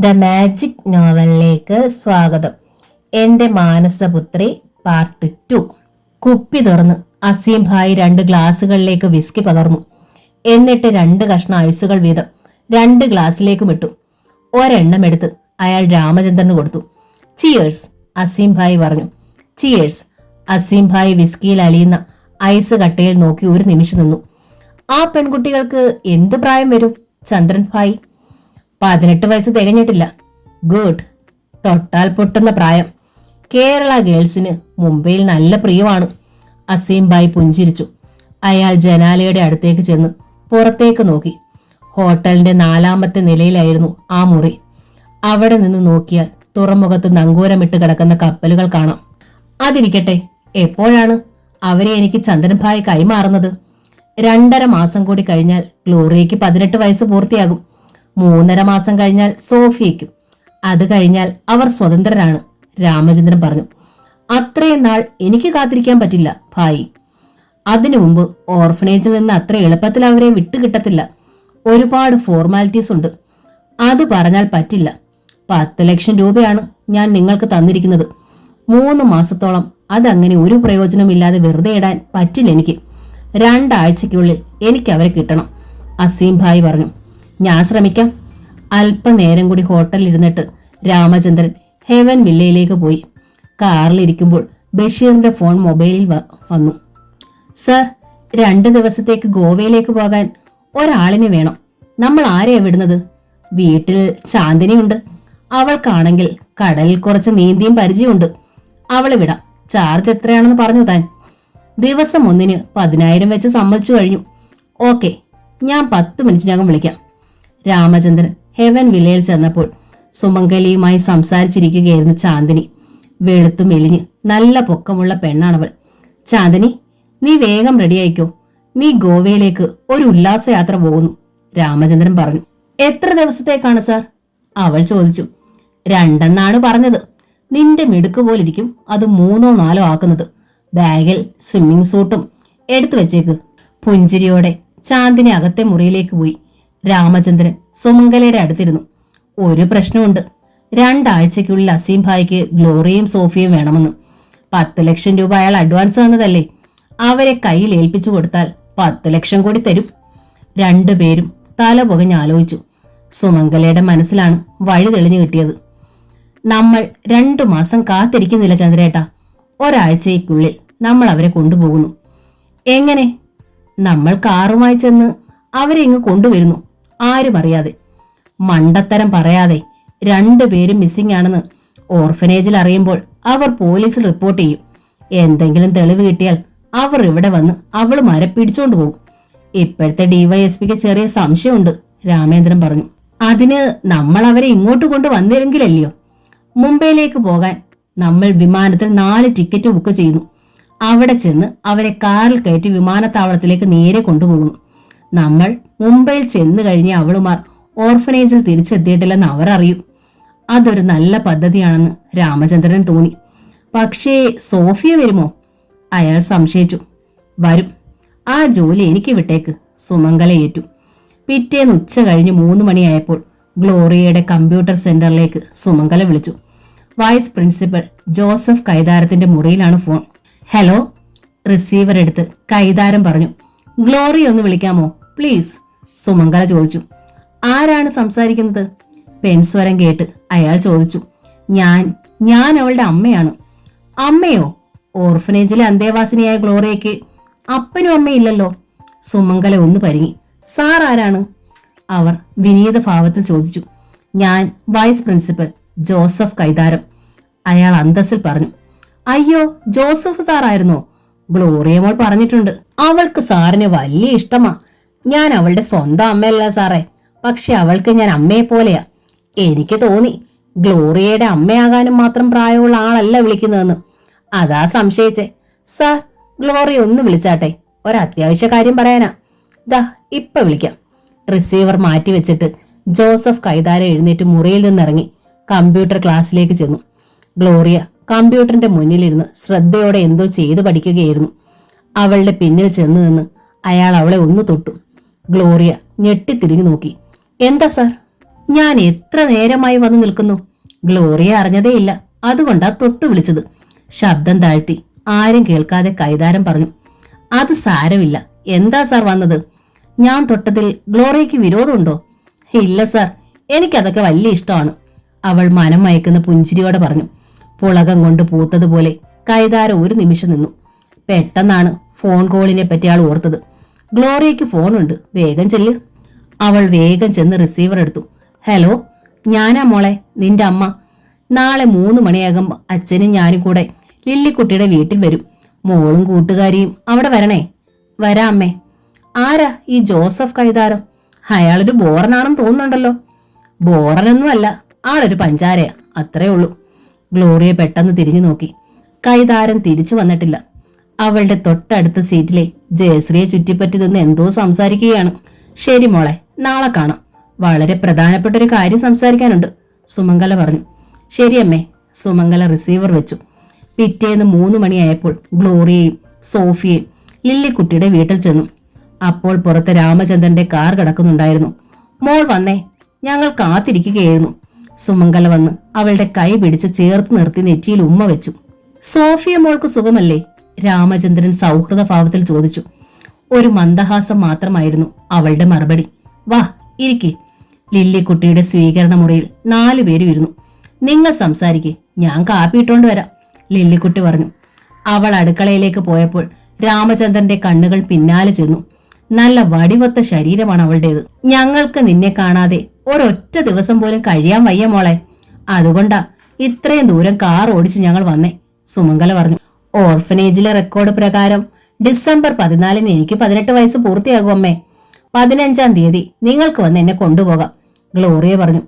The magic നോവലിലേക്ക് സ്വാഗതം. എന്റെ Manasaputhri part 2. കുപ്പി തുറന്ന് അസീം ഭായി 2 ഗ്ലാസുകളിലേക്ക് വിസ്കി പകർന്നു. എന്നിട്ട് 2 കഷ്ണം ഐസുകൾ വീതം 2 ഗ്ലാസ്സിലേക്കും ഇട്ടു. ഒരെണ്ണം എടുത്ത് അയാൾ രാമചന്ദ്രന് കൊടുത്തു. ചിയേഴ്സ്, അസീം ഭായി പറഞ്ഞു. ചിയേഴ്സ്. അസീം ഭായി വിസ്കിയിൽ അലിയുന്ന ഐസ് കട്ടയിൽ നോക്കി ഒരു നിമിഷം നിന്നു. ആ പെൺകുട്ടികൾക്ക് എന്ത് പ്രായം വരും? ചന്ദ്രൻ ഭായി 18 വയസ്സ് തികഞ്ഞിട്ടില്ല. ഗുഡ്. തൊട്ടാൽ പൊട്ടുന്ന പ്രായം. കേരള ഗേൾസിന് മുംബൈയിൽ നല്ല പ്രിയമാണ്. അസീം ഭായ് പുഞ്ചിരിച്ചു. അയാൾ ജനാലയുടെ അടുത്തേക്ക് ചെന്ന് പുറത്തേക്ക് നോക്കി. ഹോട്ടലിന്റെ 4ാമത്തെ നിലയിലായിരുന്നു ആ മുറി. അവിടെ നിന്ന് നോക്കിയാൽ തുറമുഖത്ത് നങ്കൂരമിട്ട് കിടക്കുന്ന കപ്പലുകൾ കാണാം. അതിരിക്കട്ടെ, എപ്പോഴാണ് അവരെ എനിക്ക് ചന്ദ്രൻ ഭായ് കൈമാറുന്നത്? 2.5 മാസം കൂടി കഴിഞ്ഞാൽ ഗ്ലോറിയയ്ക്ക് 18 വയസ്സ് പൂർത്തിയാകും. 3.5 മാസം കഴിഞ്ഞാൽ സോഫിയയ്ക്കും. അത് കഴിഞ്ഞാൽ അവർ സ്വതന്ത്രരാണ്, രാമചന്ദ്രൻ പറഞ്ഞു. അത്രയും നാൾ എനിക്ക് കാത്തിരിക്കാൻ പറ്റില്ല ഭായി. അതിനു മുമ്പ് ഓർഫനേജിൽ നിന്ന് അത്ര എളുപ്പത്തിൽ അവരെ വിട്ടുകിട്ടത്തില്ല. ഒരുപാട് ഫോർമാലിറ്റീസ് ഉണ്ട്. അത് പറഞ്ഞാൽ പറ്റില്ല. 10 ലക്ഷം രൂപയാണ് ഞാൻ നിങ്ങൾക്ക് തന്നിരിക്കുന്നത്. 3 മാസത്തോളം അതങ്ങനെ ഒരു പ്രയോജനമില്ലാതെ വെറുതെ ഇടാൻ പറ്റില്ല എനിക്ക്. 2 ആഴ്ചയ്ക്കുള്ളിൽ എനിക്ക് അവരെ കിട്ടണം, അസീം ഭായ് പറഞ്ഞു. ഞാൻ ശ്രമിക്കാം. അല്പനേരം കൂടി ഹോട്ടലിൽ ഇരുന്നിട്ട് രാമചന്ദ്രൻ ഹെവൻ വില്ലയിലേക്ക് പോയി. കാറിലിരിക്കുമ്പോൾ ബഷീറിന്റെ ഫോൺ മൊബൈലിൽ വന്നു. സർ, 2 ദിവസത്തേക്ക് ഗോവയിലേക്ക് പോകാൻ ഒരാളിനെ വേണം. നമ്മൾ ആരെയാ വിടുന്നത്? വീട്ടിൽ ചാന്ദിനിയുണ്ട്. അവൾക്കാണെങ്കിൽ കടലിൽ കുറച്ച് നീന്തിയും പരിചയമുണ്ട്. അവളെ വിടാം. ചാർജ് എത്രയാണെന്ന് പറഞ്ഞു താൻ? ദിവസം 1-ന് 10,000 വെച്ച് സമ്മതിച്ചു കഴിഞ്ഞു. ഓക്കെ, ഞാൻ 10 മിനിറ്റിനകം വിളിക്കാം. രാമചന്ദ്രൻ ഹെവൻ വില്ലയിൽ ചെന്നപ്പോൾ സുമംഗലിയുമായി സംസാരിച്ചിരിക്കുകയായിരുന്നു ചാന്ദിനി. വെളുത്തു മെലിഞ്ഞ് നല്ല പൊക്കമുള്ള പെണ്ണാണവൾ. ചാന്ദിനി, നീ വേഗം റെഡിയായിക്കോ. നീ ഗോവയിലേക്ക് ഒരു ഉല്ലാസയാത്ര പോകുന്നു, രാമചന്ദ്രൻ പറഞ്ഞു. എത്ര ദിവസത്തേക്കാണ് സാർ? അവൾ ചോദിച്ചു. 2 എന്നാണ് പറഞ്ഞത്. നിന്റെ മിടുക്ക് പോലിരിക്കും അത് 3-ഓ 4-ഓ ആക്കുന്നത്. ബാഗിൽ സ്വിമ്മിംഗ് സൂട്ടും എടുത്തു വെച്ചേക്ക്. പുഞ്ചിരിയോടെ ചാന്ദിനി അകത്തെ മുറിയിലേക്ക് പോയി. രാമചന്ദ്രൻ സുമംഗലയുടെ അടുത്തിരുന്നു. ഒരു പ്രശ്നമുണ്ട്. 2 ആഴ്ചയ്ക്കുള്ളിൽ അസീം ഭായിക്ക് ഗ്ലോറിയയും സോഫിയയും വേണമെന്ന്. 10 ലക്ഷം രൂപ അയാൾ അഡ്വാൻസ് തന്നതല്ലേ? അവരെ കയ്യിൽ ഏൽപ്പിച്ചു കൊടുത്താൽ 10 ലക്ഷം കൂടി തരും. 2 പേരും തല പുകഞ്ഞാലോചിച്ചു. സുമംഗലയുടെ മനസ്സിലാണ് വഴി തെളിഞ്ഞു കിട്ടിയത്. നമ്മൾ 2 മാസം കാത്തിരിക്കുന്നില്ല ചന്ദ്രേട്ടാ. ഒരാഴ്ചയ്ക്കുള്ളിൽ നമ്മൾ അവരെ കൊണ്ടുപോകുന്നു. എങ്ങനെ? നമ്മൾ കാറുമായി ചെന്ന് അവരെ ഇങ്ങ് കൊണ്ടുവരുന്നു, ആരും അറിയാതെ. മണ്ടത്തരം പറയാതെ. 2 പേരും മിസ്സിംഗ് ആണെന്ന് ഓർഫനേജിൽ അറിയുമ്പോൾ അവർ പോലീസിൽ റിപ്പോർട്ട് ചെയ്യും. എന്തെങ്കിലും തെളിവ് കിട്ടിയാൽ അവർ ഇവിടെ വന്ന് അവളുമാരെ പിടിച്ചോണ്ട് പോകും. ഇപ്പോഴത്തെ DYSPക്ക് ചെറിയ സംശയമുണ്ട്, രാമേന്ദ്രൻ പറഞ്ഞു. അതിന് നമ്മൾ അവരെ ഇങ്ങോട്ട് കൊണ്ടുവന്നില്ലെങ്കിലല്ലയോ? മുംബൈയിലേക്ക് പോകാൻ നമ്മൾ വിമാനത്തിൽ 4 ടിക്കറ്റ് ബുക്ക് ചെയ്യുന്നു. അവിടെ ചെന്ന് അവരെ കാറിൽ കയറ്റി വിമാനത്താവളത്തിലേക്ക് നേരെ കൊണ്ടുപോകുന്നു. നമ്മൾ മുംബൈയിൽ ചെന്ന് കഴിഞ്ഞ അവളുമാർ ഓർഫനേജിൽ തിരിച്ചെത്തിയിട്ടില്ലെന്ന് അവർ അറിയും. അതൊരു നല്ല പദ്ധതിയാണെന്ന് രാമചന്ദ്രൻ തോന്നി. പക്ഷേ സോഫിയ വരുമോ? അയാൾ സംശയിച്ചു. വരും. ആ ജോലി എനിക്ക് വിട്ടേക്ക്, സുമംഗല ഏറ്റു. പിറ്റേന്ന് ഉച്ച കഴിഞ്ഞ് 3 മണിയായപ്പോൾ ഗ്ലോറിയയുടെ കമ്പ്യൂട്ടർ സെന്ററിലേക്ക് സുമംഗല വിളിച്ചു. വൈസ് പ്രിൻസിപ്പൽ ജോസഫ് കൈതാരത്തിന്റെ മുറിയിലാണ് ഫോൺ. ഹലോ. റിസീവർ എടുത്ത് കൈതാരം പറഞ്ഞു. ഗ്ലോറി ഒന്ന് വിളിക്കാമോ പ്ലീസ്? സുമംഗല ചോദിച്ചു. ആരാണ് സംസാരിക്കുന്നത്? പെൺസ്വരം കേട്ട് അയാൾ ചോദിച്ചു. ഞാൻ അവളുടെ അമ്മയാണ്. അമ്മയോ? ഓർഫനേജിലെ അന്തേവാസിനിയായ ഗ്ലോറിയയ്ക്ക് അപ്പനും അമ്മയില്ലല്ലോ. സുമംഗല ഒന്ന് പരിങ്ങി. സാർ ആരാണ്? അവർ വിനീത ഭാവത്തിൽ ചോദിച്ചു. ഞാൻ വൈസ് പ്രിൻസിപ്പൽ ജോസഫ് കൈതാരം, അയാൾ അന്തസ്സിൽ പറഞ്ഞു. അയ്യോ, ജോസഫ് സാറായിരുന്നോ? ഗ്ലോറിയ മോൾ പറഞ്ഞിട്ടുണ്ട് അവൾക്ക് സാറിന് വലിയ ഇഷ്ടമാ. ഞാൻ അവളുടെ സ്വന്തം അമ്മയല്ല സാറേ, പക്ഷെ അവൾക്ക് ഞാൻ അമ്മയെ പോലെയാ. എനിക്ക് തോന്നി ഗ്ലോറിയയുടെ അമ്മയാകാനും മാത്രം പ്രായമുള്ള ആളല്ല വിളിക്കുന്നതെന്ന്. അതാ സംശയിച്ചേ. സാർ, ഗ്ലോറിയ ഒന്ന് വിളിച്ചാട്ടെ, ഒരത്യാവശ്യ കാര്യം പറയാനാ. ദാ ഇപ്പൊ വിളിക്കാം. റിസീവർ മാറ്റിവെച്ചിട്ട് ജോസഫ് കൈതാര എഴുന്നേറ്റ് മുറിയിൽ നിന്നിറങ്ങി കമ്പ്യൂട്ടർ ക്ലാസ്സിലേക്ക് ചെന്നു. ഗ്ലോറിയ കമ്പ്യൂട്ടറിന്റെ മുന്നിലിരുന്ന് ശ്രദ്ധയോടെ എന്തോ ചെയ്തു പഠിക്കുകയായിരുന്നു. അവളുടെ പിന്നിൽ ചെന്ന് നിന്ന് അയാൾ അവളെ ഒന്ന് തൊട്ടു. ഗ്ലോറിയ ഞെട്ടിത്തിരിഞ്ഞു നോക്കി. എന്താ സാർ? ഞാൻ എത്ര നേരമായി വന്നു നിൽക്കുന്നു. ഗ്ലോറിയ അറിഞ്ഞതേയില്ല, അതുകൊണ്ടാ തൊട്ടു വിളിച്ചത്. ശബ്ദം താഴ്ത്തി ആരും കേൾക്കാതെ കൈതാരം പറഞ്ഞു. അത് സാരമില്ല. എന്താ സാർ വന്നത്? ഞാൻ തൊട്ടതിൽ ഗ്ലോറിയയ്ക്ക് വിരോധമുണ്ടോ? ഇല്ല സാർ, എനിക്കതൊക്കെ വലിയ ഇഷ്ടമാണ്, അവൾ മനം മയക്കുന്ന പുഞ്ചിരിയോടെ പറഞ്ഞു. പുളകം കൊണ്ട് പൂത്തതുപോലെ കൈതാരം ഒരു നിമിഷം നിന്നു. പെട്ടെന്നാണ് ഫോൺ കോളിനെ പറ്റി ആൾ ഓർത്തത്. ഗ്ലോറിയയ്ക്ക് ഫോണുണ്ട്, വേഗം ചെല്ല്. അവൾ വേഗം ചെന്ന് റിസീവർ എടുത്തു. ഹലോ, ഞാനാ മോളെ, നിന്റെ അമ്മ. നാളെ 3 മണിയാകുമ്പോൾ അച്ഛനും ഞാനും കൂടെ ലില്ലിക്കുട്ടിയുടെ വീട്ടിൽ വരും. മോളും കൂട്ടുകാരിയും അവിടെ വരണേ. വരാ അമ്മേ. ആരാ ഈ ജോസഫ് കൈതാരം? അയാളൊരു ബോറനാണെന്ന് തോന്നുന്നുണ്ടല്ലോ. ബോറനൊന്നുമല്ല, ആളൊരു പഞ്ചാരയാ, അത്രേ ഉള്ളൂ. ഗ്ലോറിയ പെട്ടെന്ന് തിരിഞ്ഞു നോക്കി. കൈതാരം തിരിച്ചു വന്നിട്ടില്ല. അവളുടെ തൊട്ടടുത്ത സീറ്റിലെ ജയശ്രീയെ ചുറ്റിപ്പറ്റി നിന്ന് എന്തോ സംസാരിക്കുകയാണ്. ശരി മോളെ, നാളെ കാണാം. വളരെ പ്രധാനപ്പെട്ട ഒരു കാര്യം സംസാരിക്കാനുണ്ട്, സുമംഗല പറഞ്ഞു. ശരിയമ്മേ. സുമംഗല റിസീവർ വെച്ചു. പിറ്റേന്ന് 3 മണിയായപ്പോൾ ഗ്ലോറിയയും സോഫിയയും ലില്ലിക്കുട്ടിയുടെ വീട്ടിൽ ചെന്നു. അപ്പോൾ പുറത്ത് രാമചന്ദ്രന്റെ കാർ കിടക്കുന്നുണ്ടായിരുന്നു. മോൾ വന്നേ, ഞങ്ങൾ കാത്തിരിക്കുകയായിരുന്നു. സുമംഗല വന്ന് അവളുടെ കൈ പിടിച്ച് ചേർത്ത് നിർത്തി നെറ്റിയിൽ ഉമ്മ വെച്ചു. സോഫിയ മോൾക്ക് സുഖമല്ലേ? രാമചന്ദ്രൻ സൗഹൃദ ഭാവത്തിൽ ചോദിച്ചു. ഒരു മന്ദഹാസം മാത്രമായിരുന്നു അവളുടെ മറുപടി. വാ, ഇരിക്കെ. ലില്ലിക്കുട്ടിയുടെ സ്വീകരണ മുറിയിൽ 4 പേരും ഇരുന്നു. നിങ്ങൾ സംസാരിക്കേ, ഞാൻ കാപ്പി ഇട്ടോണ്ട് വരാം, ലില്ലിക്കുട്ടി പറഞ്ഞു. അവൾ അടുക്കളയിലേക്ക് പോയപ്പോൾ രാമചന്ദ്രന്റെ കണ്ണുകൾ പിന്നാലെ ചെന്നു. നല്ല വടിവത്ത ശരീരമാണ് അവളുടേത്. ഞങ്ങൾക്ക് നിന്നെ കാണാതെ ഒരൊറ്റ ദിവസം പോലും കഴിയാൻ വയ്യ മോളെ, അതുകൊണ്ടാ ഇത്രയും ദൂരം കാർ ഓടിച്ച് ഞങ്ങൾ വന്നേ, സുമംഗല പറഞ്ഞു. ഓർഫനേജിലെ റെക്കോർഡ് പ്രകാരം ഡിസംബർ 14 എനിക്ക് 18 വയസ്സ് പൂർത്തിയാകും അമ്മേ. 15-ാം തീയതി നിങ്ങൾക്ക് വന്ന് എന്നെ കൊണ്ടുപോകാം, ഗ്ലോറിയ പറഞ്ഞു.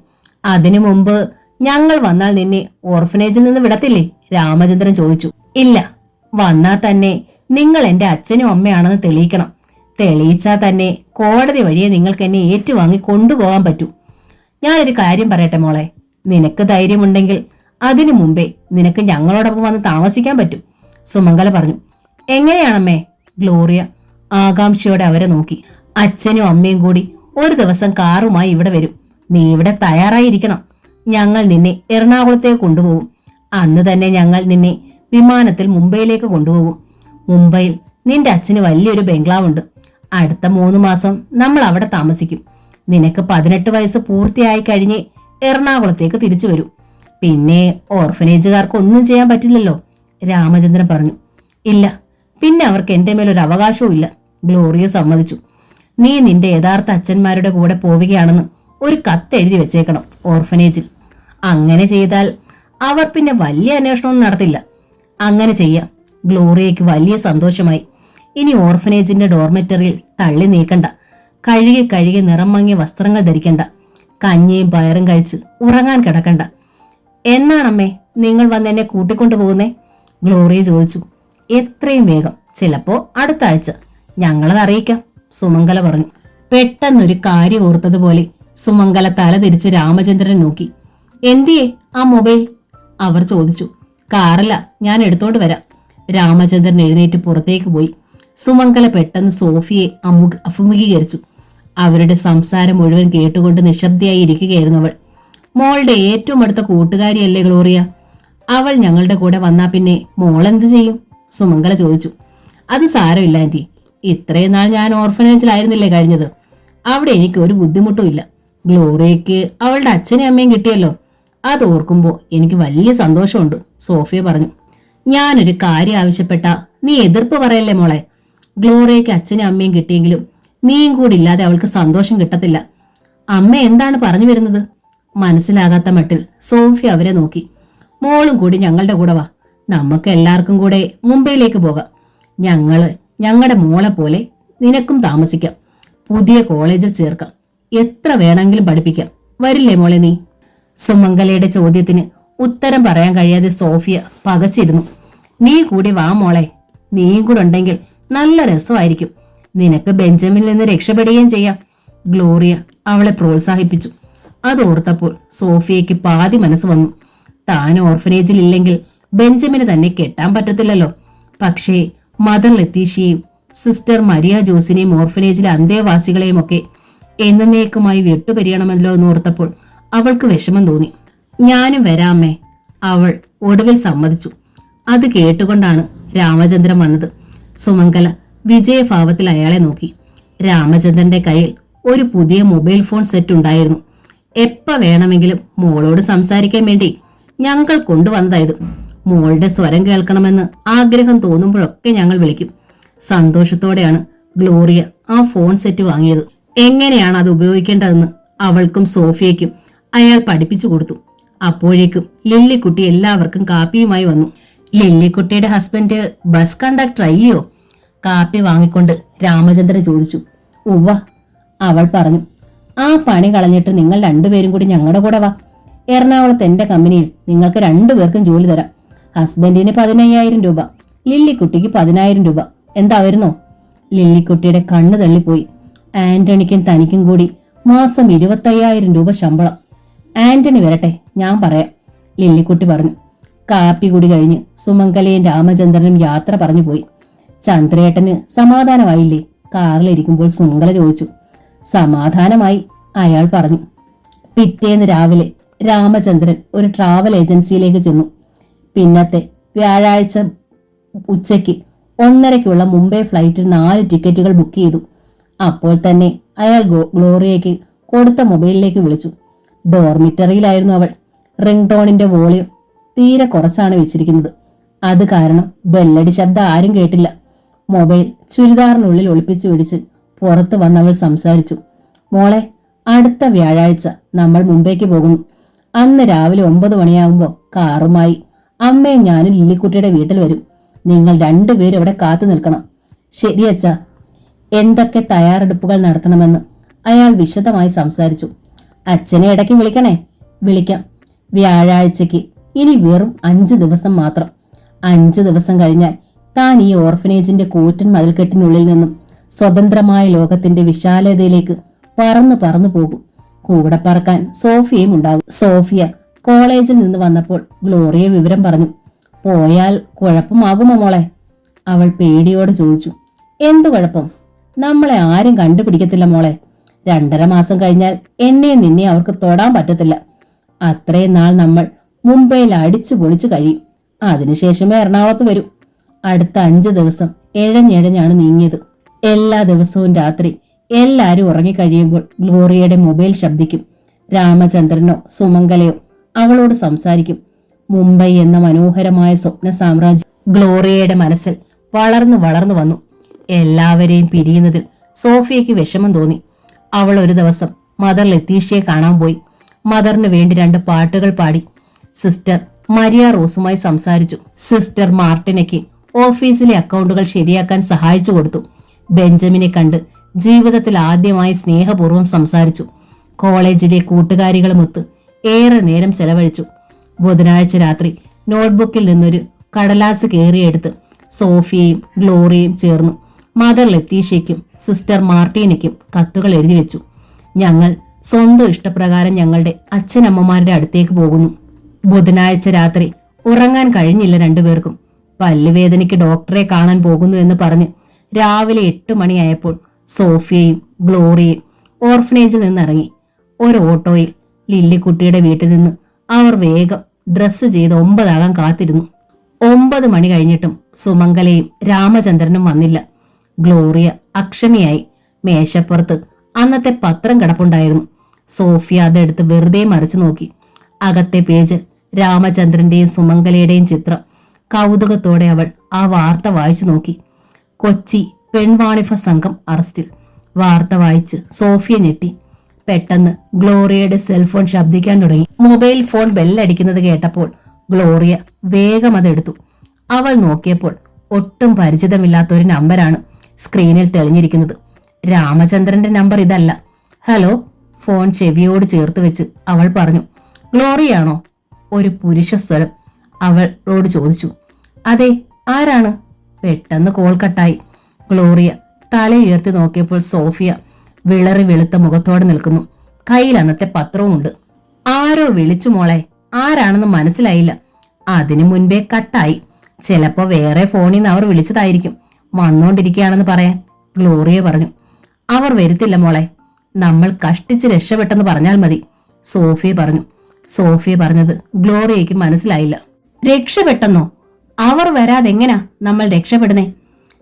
അതിനു മുമ്പ് ഞങ്ങൾ വന്നാൽ നിന്നെ ഓർഫനേജിൽ നിന്ന് വിടത്തില്ലേ? രാമചന്ദ്രൻ ചോദിച്ചു. ഇല്ല, വന്നാൽ തന്നെ നിങ്ങൾ എന്റെ അച്ഛനും അമ്മയാണെന്ന് തെളിയിക്കണം. തെളിയിച്ചാൽ തന്നെ കോടതി വഴിയെ നിങ്ങൾക്ക് എന്നെ ഏറ്റുവാങ്ങി കൊണ്ടുപോകാൻ പറ്റൂ. ഞാനൊരു കാര്യം പറയട്ടെ മോളെ, നിനക്ക് ധൈര്യമുണ്ടെങ്കിൽ അതിനു മുമ്പേ നിനക്ക് ഞങ്ങളോടൊപ്പം വന്ന് താമസിക്കാൻ പറ്റും, സുമംഗല പറഞ്ഞു. എങ്ങനെയാണമ്മേ? ഗ്ലോറിയ ആകാംക്ഷയോടെ അവരെ നോക്കി. അച്ഛനും അമ്മയും കൂടി ഒരു ദിവസം കാറുമായി ഇവിടെ വരും. നീ ഇവിടെ തയ്യാറായിരിക്കണം. ഞങ്ങൾ നിന്നെ എറണാകുളത്തേക്ക് കൊണ്ടുപോകും. അന്ന് തന്നെ ഞങ്ങൾ നിന്നെ വിമാനത്തിൽ മുംബൈയിലേക്ക് കൊണ്ടുപോകും. മുംബൈയിൽ നിന്റെ അച്ഛന് വലിയൊരു ബംഗ്ലാവുണ്ട്. അടുത്ത 3 മാസം നമ്മൾ അവിടെ താമസിക്കും. നിനക്ക് 18 വയസ്സ് പൂർത്തിയായി കഴിഞ്ഞ് എറണാകുളത്തേക്ക് തിരിച്ചു വരൂ. പിന്നെ ഓർഫനേജുകാർക്ക് ഒന്നും ചെയ്യാൻ പറ്റില്ലല്ലോ, രാമചന്ദ്രൻ പറഞ്ഞു. ഇല്ല, പിന്നെ അവർക്ക് എന്റെ മേലൊരു അവകാശവും ഇല്ല, ഗ്ലോറിയ സമ്മതിച്ചു. നീ നിന്റെ യഥാർത്ഥ അച്ഛന്മാരുടെ കൂടെ പോവുകയാണെന്ന് ഒരു കത്ത് എഴുതി വെച്ചേക്കണം ഓർഫനേജിൽ. അങ്ങനെ ചെയ്താൽ അവർ പിന്നെ വലിയ അന്വേഷണമൊന്നും നടത്തില്ല. അങ്ങനെ ചെയ്യാം. ഗ്ലോറിയയ്ക്ക് വലിയ സന്തോഷമായി. ഇനി ഓർഫനേജിന്റെ ഡോർമെറ്ററിയിൽ തള്ളി നീക്കണ്ട. കഴുകി നിറം മങ്ങിയ വസ്ത്രങ്ങൾ ധരിക്കണ്ട. കഞ്ഞിയും പയറും കഴിച്ച് ഉറങ്ങാൻ കിടക്കണ്ട. എന്നാണമ്മേ നിങ്ങൾ വന്ന് എന്നെ കൂട്ടിക്കൊണ്ടു പോകുന്നേ? ഗ്ലോറിയ ചോദിച്ചു. എത്രയും വേഗം, ചിലപ്പോ അടുത്ത ആഴ്ച. ഞങ്ങളത് അറിയിക്കാം, സുമംഗല പറഞ്ഞു. പെട്ടെന്നൊരു കാര്യം ഓർത്തതുപോലെ സുമംഗല തല തിരിച്ച് രാമചന്ദ്രനെ നോക്കി. എന്തിയേ ആ മൊബൈൽ? അവർ ചോദിച്ചു. കാറല്ല, ഞാൻ എടുത്തോണ്ട് വരാം. രാമചന്ദ്രൻ എഴുന്നേറ്റ് പുറത്തേക്ക് പോയി. സുമംഗല പെട്ടെന്ന് സോഫിയെ അഭിമുഖീകരിച്ചു. അവരുടെ സംസാരം മുഴുവൻ കേട്ടുകൊണ്ട് നിശബ്ദയായി ഇരിക്കുകയായിരുന്നു അവൾ. മോളുടെ ഏറ്റവും അടുത്ത കൂട്ടുകാരിയല്ലേ ഗ്ലോറിയ? അവൾ ഞങ്ങളുടെ കൂടെ വന്നാ പിന്നെ മോൾ എന്ത് ചെയ്യും? സുമംഗല ചോദിച്ചു. അത് സാരമില്ല ആന്റി, ഇത്രയും നാൾ ഞാൻ ഓർഫനേജിലായിരുന്നില്ലേ കഴിഞ്ഞത്. അവിടെ എനിക്ക് ഒരു ബുദ്ധിമുട്ടും ഇല്ല. ഗ്ലോറിയയ്ക്ക് അവളുടെ അച്ഛനും അമ്മയും കിട്ടിയല്ലോ, അത് ഓർക്കുമ്പോൾ എനിക്ക് വലിയ സന്തോഷമുണ്ട്, സോഫിയ പറഞ്ഞു. ഞാനൊരു കാര്യം ആവശ്യപ്പെട്ട നീ എതിർപ്പ് പറയല്ലേ മോളെ. ഗ്ലോറിയയ്ക്ക് അച്ഛനും അമ്മയും കിട്ടിയെങ്കിലും നീയും കൂടി ഇല്ലാതെ അവൾക്ക് സന്തോഷം കിട്ടത്തില്ല. അമ്മ എന്താണ് പറഞ്ഞു വരുന്നത്? മനസ്സിലാകാത്ത മട്ടിൽ സോഫിയ അവരെ നോക്കി. മോളും കൂടി ഞങ്ങളുടെ കൂടെ വാ, നമുക്ക് എല്ലാവർക്കും കൂടെ മുംബൈയിലേക്ക് പോകാം. ഞങ്ങളുടെ മോളെ പോലെ നിനക്കും താമസിക്കാം. പുതിയ കോളേജിൽ ചേർക്കാം. എത്ര വേണമെങ്കിലും പഠിപ്പിക്കാം. വരില്ലേ മോളെ നീ? സുമംഗലയുടെ ചോദ്യത്തിന് ഉത്തരം പറയാൻ കഴിയാതെ സോഫിയ പകച്ചിരുന്നു. നീ കൂടി വാ മോളെ, നീയും കൂടെ ഉണ്ടെങ്കിൽ നല്ല രസമായിരിക്കും. നിനക്ക് ബെഞ്ചമിനിൽ നിന്ന് രക്ഷപ്പെടുകയും ചെയ്യാം, ഗ്ലോറിയ അവളെ പ്രോത്സാഹിപ്പിച്ചു. അതോർത്തപ്പോൾ സോഫിയയ്ക്ക് പാതി മനസ്സ് വന്നു. താൻ ഓർഫനേജിൽ ഇല്ലെങ്കിൽ ബെഞ്ചമിന് തന്നെ കെട്ടാൻ പറ്റത്തില്ലല്ലോ. പക്ഷേ മദർ ലത്തീഷയെയും സിസ്റ്റർ മരിയ ജോസിനെയും ഓർഫനേജിലെ അന്തേവാസികളെയും ഒക്കെ എന്നേക്കുമായി വിട്ടുപിരിയണമല്ലോ എന്നോർത്തപ്പോൾ അവൾക്ക് വിഷമം തോന്നി. ഞാനും വരാമേ, അവൾ ഒടുവിൽ സമ്മതിച്ചു. അത് കേട്ടുകൊണ്ടാണ് രാമചന്ദ്രൻ വന്നത്. സുമംഗല വിജയഭാവത്തിൽ അയാളെ നോക്കി. രാമചന്ദ്രന്റെ കയ്യിൽ ഒരു പുതിയ മൊബൈൽ ഫോൺ സെറ്റ് ഉണ്ടായിരുന്നു. എപ്പ വേണമെങ്കിലും മോളോട് സംസാരിക്കാൻ വേണ്ടി ഞങ്ങൾ കൊണ്ടുവന്നതായത്. മോളുടെ സ്വരം കേൾക്കണമെന്ന് ആഗ്രഹം തോന്നുമ്പോഴൊക്കെ ഞങ്ങൾ വിളിക്കും. സന്തോഷത്തോടെയാണ് ഗ്ലോറിയ ആ ഫോൺ സെറ്റ് വാങ്ങിയത്. എങ്ങനെയാണ് അത് ഉപയോഗിക്കേണ്ടതെന്ന് അവൾക്കും സോഫിയയ്ക്കും അയാൾ പഠിപ്പിച്ചു കൊടുത്തു. അപ്പോഴേക്കും ലില്ലിക്കുട്ടി എല്ലാവർക്കും കാപ്പിയുമായി വന്നു. ലില്ലിക്കുട്ടിയുടെ ഹസ്ബൻഡ് ബസ് കണ്ടക്ടർ അയ്യോ? കാപ്പി വാങ്ങിക്കൊണ്ട് രാമചന്ദ്രൻ ചോദിച്ചു. ഉവ്വ, അവൾ പറഞ്ഞു. ആ പണി കളഞ്ഞിട്ട് നിങ്ങൾ രണ്ടുപേരും കൂടി ഞങ്ങളുടെ കൂടെ വാ. എറണാകുളത്ത് എന്റെ കമ്പനിയിൽ നിങ്ങൾക്ക് രണ്ടുപേർക്കും ജോലി തരാം. ഹസ്ബൻഡിന് 15,000 രൂപ, ലില്ലിക്കുട്ടിക്ക് 10,000 രൂപ. എന്തായിരുന്നോ? ലില്ലിക്കുട്ടിയുടെ കണ്ണ് തള്ളിപ്പോയി. ആന്റണിക്കും തനിക്കും കൂടി മാസം 25,000 രൂപ ശമ്പളം. ആന്റണി വരട്ടെ, ഞാൻ പറയാം, ലില്ലിക്കുട്ടി പറഞ്ഞു. കാപ്പി കൂടി കഴിഞ്ഞ് സുമംഗലയും രാമചന്ദ്രനും യാത്ര പറഞ്ഞു പോയി. ചന്ദ്രേട്ടന് സമാധാനമായില്ലേ? കാറിലിരിക്കുമ്പോൾ സുമംഗല ചോദിച്ചു. സമാധാനമായി, അയാൾ പറഞ്ഞു. പിറ്റേന്ന് രാവിലെ രാമചന്ദ്രൻ ഒരു ട്രാവൽ ഏജൻസിയിലേക്ക് ചെന്നു. പിന്നത്തെ വ്യാഴാഴ്ച ഉച്ചയ്ക്ക് 1:30 മുംബൈ ഫ്ലൈറ്റിൽ 4 ടിക്കറ്റുകൾ ബുക്ക് ചെയ്തു. അപ്പോൾ തന്നെ അയാൾ ഗ്ലോറിയയ്ക്ക് കൊടുത്ത മൊബൈലിലേക്ക് വിളിച്ചു. ഡോർമിറ്ററിയിലായിരുന്നു അവൾ. റിംഗ് ടോണിന്റെ വോളിയം തീരെ കുറച്ചാണ് വെച്ചിരിക്കുന്നത്. അത് കാരണം ബെല്ലടി ശബ്ദം ആരും കേട്ടില്ല. മൊബൈൽ ചുരിദാറിനുള്ളിൽ ഒളിപ്പിച്ചു പിടിച്ച് പുറത്ത് വന്നവൾ സംസാരിച്ചു. മോളെ, അടുത്ത വ്യാഴാഴ്ച നമ്മൾ മുംബൈക്ക് പോകുന്നു. അന്ന് രാവിലെ 9 മണിയാകുമ്പോൾ കാറുമായി അമ്മയും ഞാനും ലില്ലിക്കുട്ടിയുടെ വീട്ടിൽ വരും. നിങ്ങൾ രണ്ടുപേരും ഇവിടെ കാത്തു നിൽക്കണം. ശരി അച്ഛാ. എന്തൊക്കെ തയ്യാറെടുപ്പുകൾ നടത്തണമെന്ന് അയാൾ വിശദമായി സംസാരിച്ചു. അച്ഛനെ ഇടയ്ക്ക് വിളിക്കണേ. വിളിക്കാം. വ്യാഴാഴ്ചയ്ക്ക് ഇനി വെറും 5 ദിവസം മാത്രം. 5 ദിവസം കഴിഞ്ഞാൽ താൻ ഈ ഓർഫനേജിന്റെ കൂറ്റൻ മതിൽക്കെട്ടിനുള്ളിൽ നിന്നും സ്വതന്ത്രമായ ലോകത്തിന്റെ വിശാലതയിലേക്ക് പറന്നു പറന്നു പോകും. കൂടെ പറക്കാൻ സോഫിയയും ഉണ്ടാകും. സോഫിയ കോളേജിൽ നിന്ന് വന്നപ്പോൾ ഗ്ലോറിയ വിവരം പറഞ്ഞു. പോയാൽ കുഴപ്പമാകുമോ മോളെ? അവൾ പേടിയോടെ ചോദിച്ചു. എന്തു കുഴപ്പം? നമ്മളെ ആരും കണ്ടുപിടിക്കത്തില്ല മോളെ. 2.5 മാസം കഴിഞ്ഞാൽ എന്നെ നിന്നെ അവർക്ക് തൊടാൻ പറ്റത്തില്ല. അത്രയും നാൾ നമ്മൾ മുംബൈയിൽ അടിച്ചു പൊളിച്ചു കഴിയും. അതിനുശേഷമേ എറണാകുളത്ത് വരും. അടുത്ത 5 ദിവസം എഴഞ്ഞെഴഞ്ഞാണ് നീങ്ങിയത്. എല്ലാ ദിവസവും രാത്രി എല്ലാരും ഉറങ്ങിക്കഴിയുമ്പോൾ ഗ്ലോറിയയുടെ മൊബൈൽ ശബ്ദിക്കും. രാമചന്ദ്രനോ സുമംഗലയോ അവളോട് സംസാരിക്കും. മുംബൈ എന്ന മനോഹരമായ സ്വപ്ന സാമ്രാജ്യം ഗ്ലോറിയയുടെ മനസ്സിൽ വളർന്നു വളർന്നു വന്നു. എല്ലാവരെയും പിരിയുന്നതിൽ സോഫിയയ്ക്ക് വിഷമം തോന്നി. അവൾ ഒരു ദിവസം മദർ ലത്തീഷയെ കാണാൻ പോയി. മദറിന് വേണ്ടി 2 പാട്ടുകൾ പാടി. സിസ്റ്റർ മരിയ റോസുമായി സംസാരിച്ചു. സിസ്റ്റർ മാർട്ടിനയ്ക്ക് ഓഫീസിലെ അക്കൗണ്ടുകൾ ശരിയാക്കാൻ സഹായിച്ചു കൊടുത്തു. ബെഞ്ചമിനെ കണ്ട് ജീവിതത്തിൽ ആദ്യമായി സ്നേഹപൂർവ്വം സംസാരിച്ചു. കോളേജിലെ കൂട്ടുകാരികളുമൊത്ത് ഏറെ നേരം ചെലവഴിച്ചു. ബുധനാഴ്ച രാത്രി നോട്ട്ബുക്കിൽ നിന്നൊരു കടലാസ് കീറിയെടുത്ത് സോഫിയയും ഗ്ലോറിയയും ചേർന്നു മദർ ലത്തീഷയ്ക്കും സിസ്റ്റർ മാർട്ടീനയ്ക്കും കത്തുകൾ എഴുതി വെച്ചു. ഞങ്ങൾ സ്വന്തം ഇഷ്ടപ്രകാരം ഞങ്ങളുടെ അച്ഛനമ്മമാരുടെ അടുത്തേക്ക് പോകുന്നു. ബുധനാഴ്ച രാത്രി ഉറങ്ങാൻ കഴിഞ്ഞില്ല രണ്ടുപേർക്കും. പല്ലുവേദനയ്ക്ക് ഡോക്ടറെ കാണാൻ പോകുന്നു എന്ന് പറഞ്ഞ് രാവിലെ 8 മണിയായപ്പോൾ സോഫിയയും ഗ്ലോറിയയും ഓർഫനേജിൽ നിന്നിറങ്ങി. ഒരു ഓട്ടോയിൽ ലില്ലിക്കുട്ടിയുടെ വീട്ടിൽ നിന്ന് അവർ വേഗം ഡ്രസ്സ് ചെയ്ത് 9 ആകാൻ കാത്തിരുന്നു. 9 മണി കഴിഞ്ഞിട്ടും സുമംഗലയും രാമചന്ദ്രനും വന്നില്ല. ഗ്ലോറിയ അക്ഷമയായി. മേശപ്പുറത്ത് അന്നത്തെ പത്രം കിടപ്പുണ്ടായിരുന്നു. സോഫിയ അതെടുത്ത് വെറുതെ മറിച്ചു നോക്കി. അകത്തെ പേജിൽ രാമചന്ദ്രന്റെയും സുമംഗലയുടെയും ചിത്രം. കൗതുകത്തോടെ അവൾ ആ വാർത്ത വായിച്ചു നോക്കി. കൊച്ചി പെൺവാണിഭ സംഘം അറസ്റ്റിൽ. വാർത്ത വായിച്ച് സോഫിയ ഞെട്ടി. പെട്ടെന്ന് ഗ്ലോറിയയുടെ സെൽഫോൺ ശബ്ദിക്കാൻ തുടങ്ങി. മൊബൈൽ ഫോൺ ബെല്ലടിക്കുന്നത് കേട്ടപ്പോൾ ഗ്ലോറിയ വേഗം അതെടുത്തു. അവൾ നോക്കിയപ്പോൾ ഒട്ടും പരിചിതമില്ലാത്ത ഒരു നമ്പറാണ് സ്ക്രീനിൽ തെളിഞ്ഞിരിക്കുന്നത്. രാമചന്ദ്രന്റെ നമ്പർ ഇതല്ല. ഹലോ. ഫോൺ ചെവിയോട് ചേർത്ത് വെച്ച് അവൾ പറഞ്ഞു. ഗ്ലോറിയാണോ? ഒരു പുരുഷ സ്വരം അവളോട് ചോദിച്ചു. അതെ, ആരാണ്? പെട്ടെന്ന് കോൾ കട്ടായി. ഗ്ലോറിയ തലയുയർത്തി നോക്കിയപ്പോൾ സോഫിയ വിളറി വെളുത്ത മുഖത്തോടെ നിൽക്കുന്നു. കയ്യിൽ അന്നത്തെ പത്രവുമുണ്ട്. ആരോ വിളിച്ചു മോളെ. ആരാണെന്ന് മനസ്സിലായില്ല. അതിനു മുൻപേ കട്ടായി. ചിലപ്പോ വേറെ ഫോണിൽ നിന്ന് അവർ വിളിച്ചതായിരിക്കും. വന്നോണ്ടിരിക്കുകയാണെന്ന് പറയാൻ ഗ്ലോറിയ പറഞ്ഞു. അവർ വരുത്തില്ല മോളെ. നമ്മൾ കഷ്ടിച്ച് രക്ഷപ്പെട്ടെന്ന് പറഞ്ഞാൽ മതി. സോഫിയ പറഞ്ഞു. സോഫിയ പറഞ്ഞത് ഗ്ലോറിയയ്ക്ക് മനസ്സിലായില്ല. രക്ഷപ്പെട്ടെന്നോ? അവർ വരാതെങ്ങനാ നമ്മൾ രക്ഷപ്പെടുന്നേ?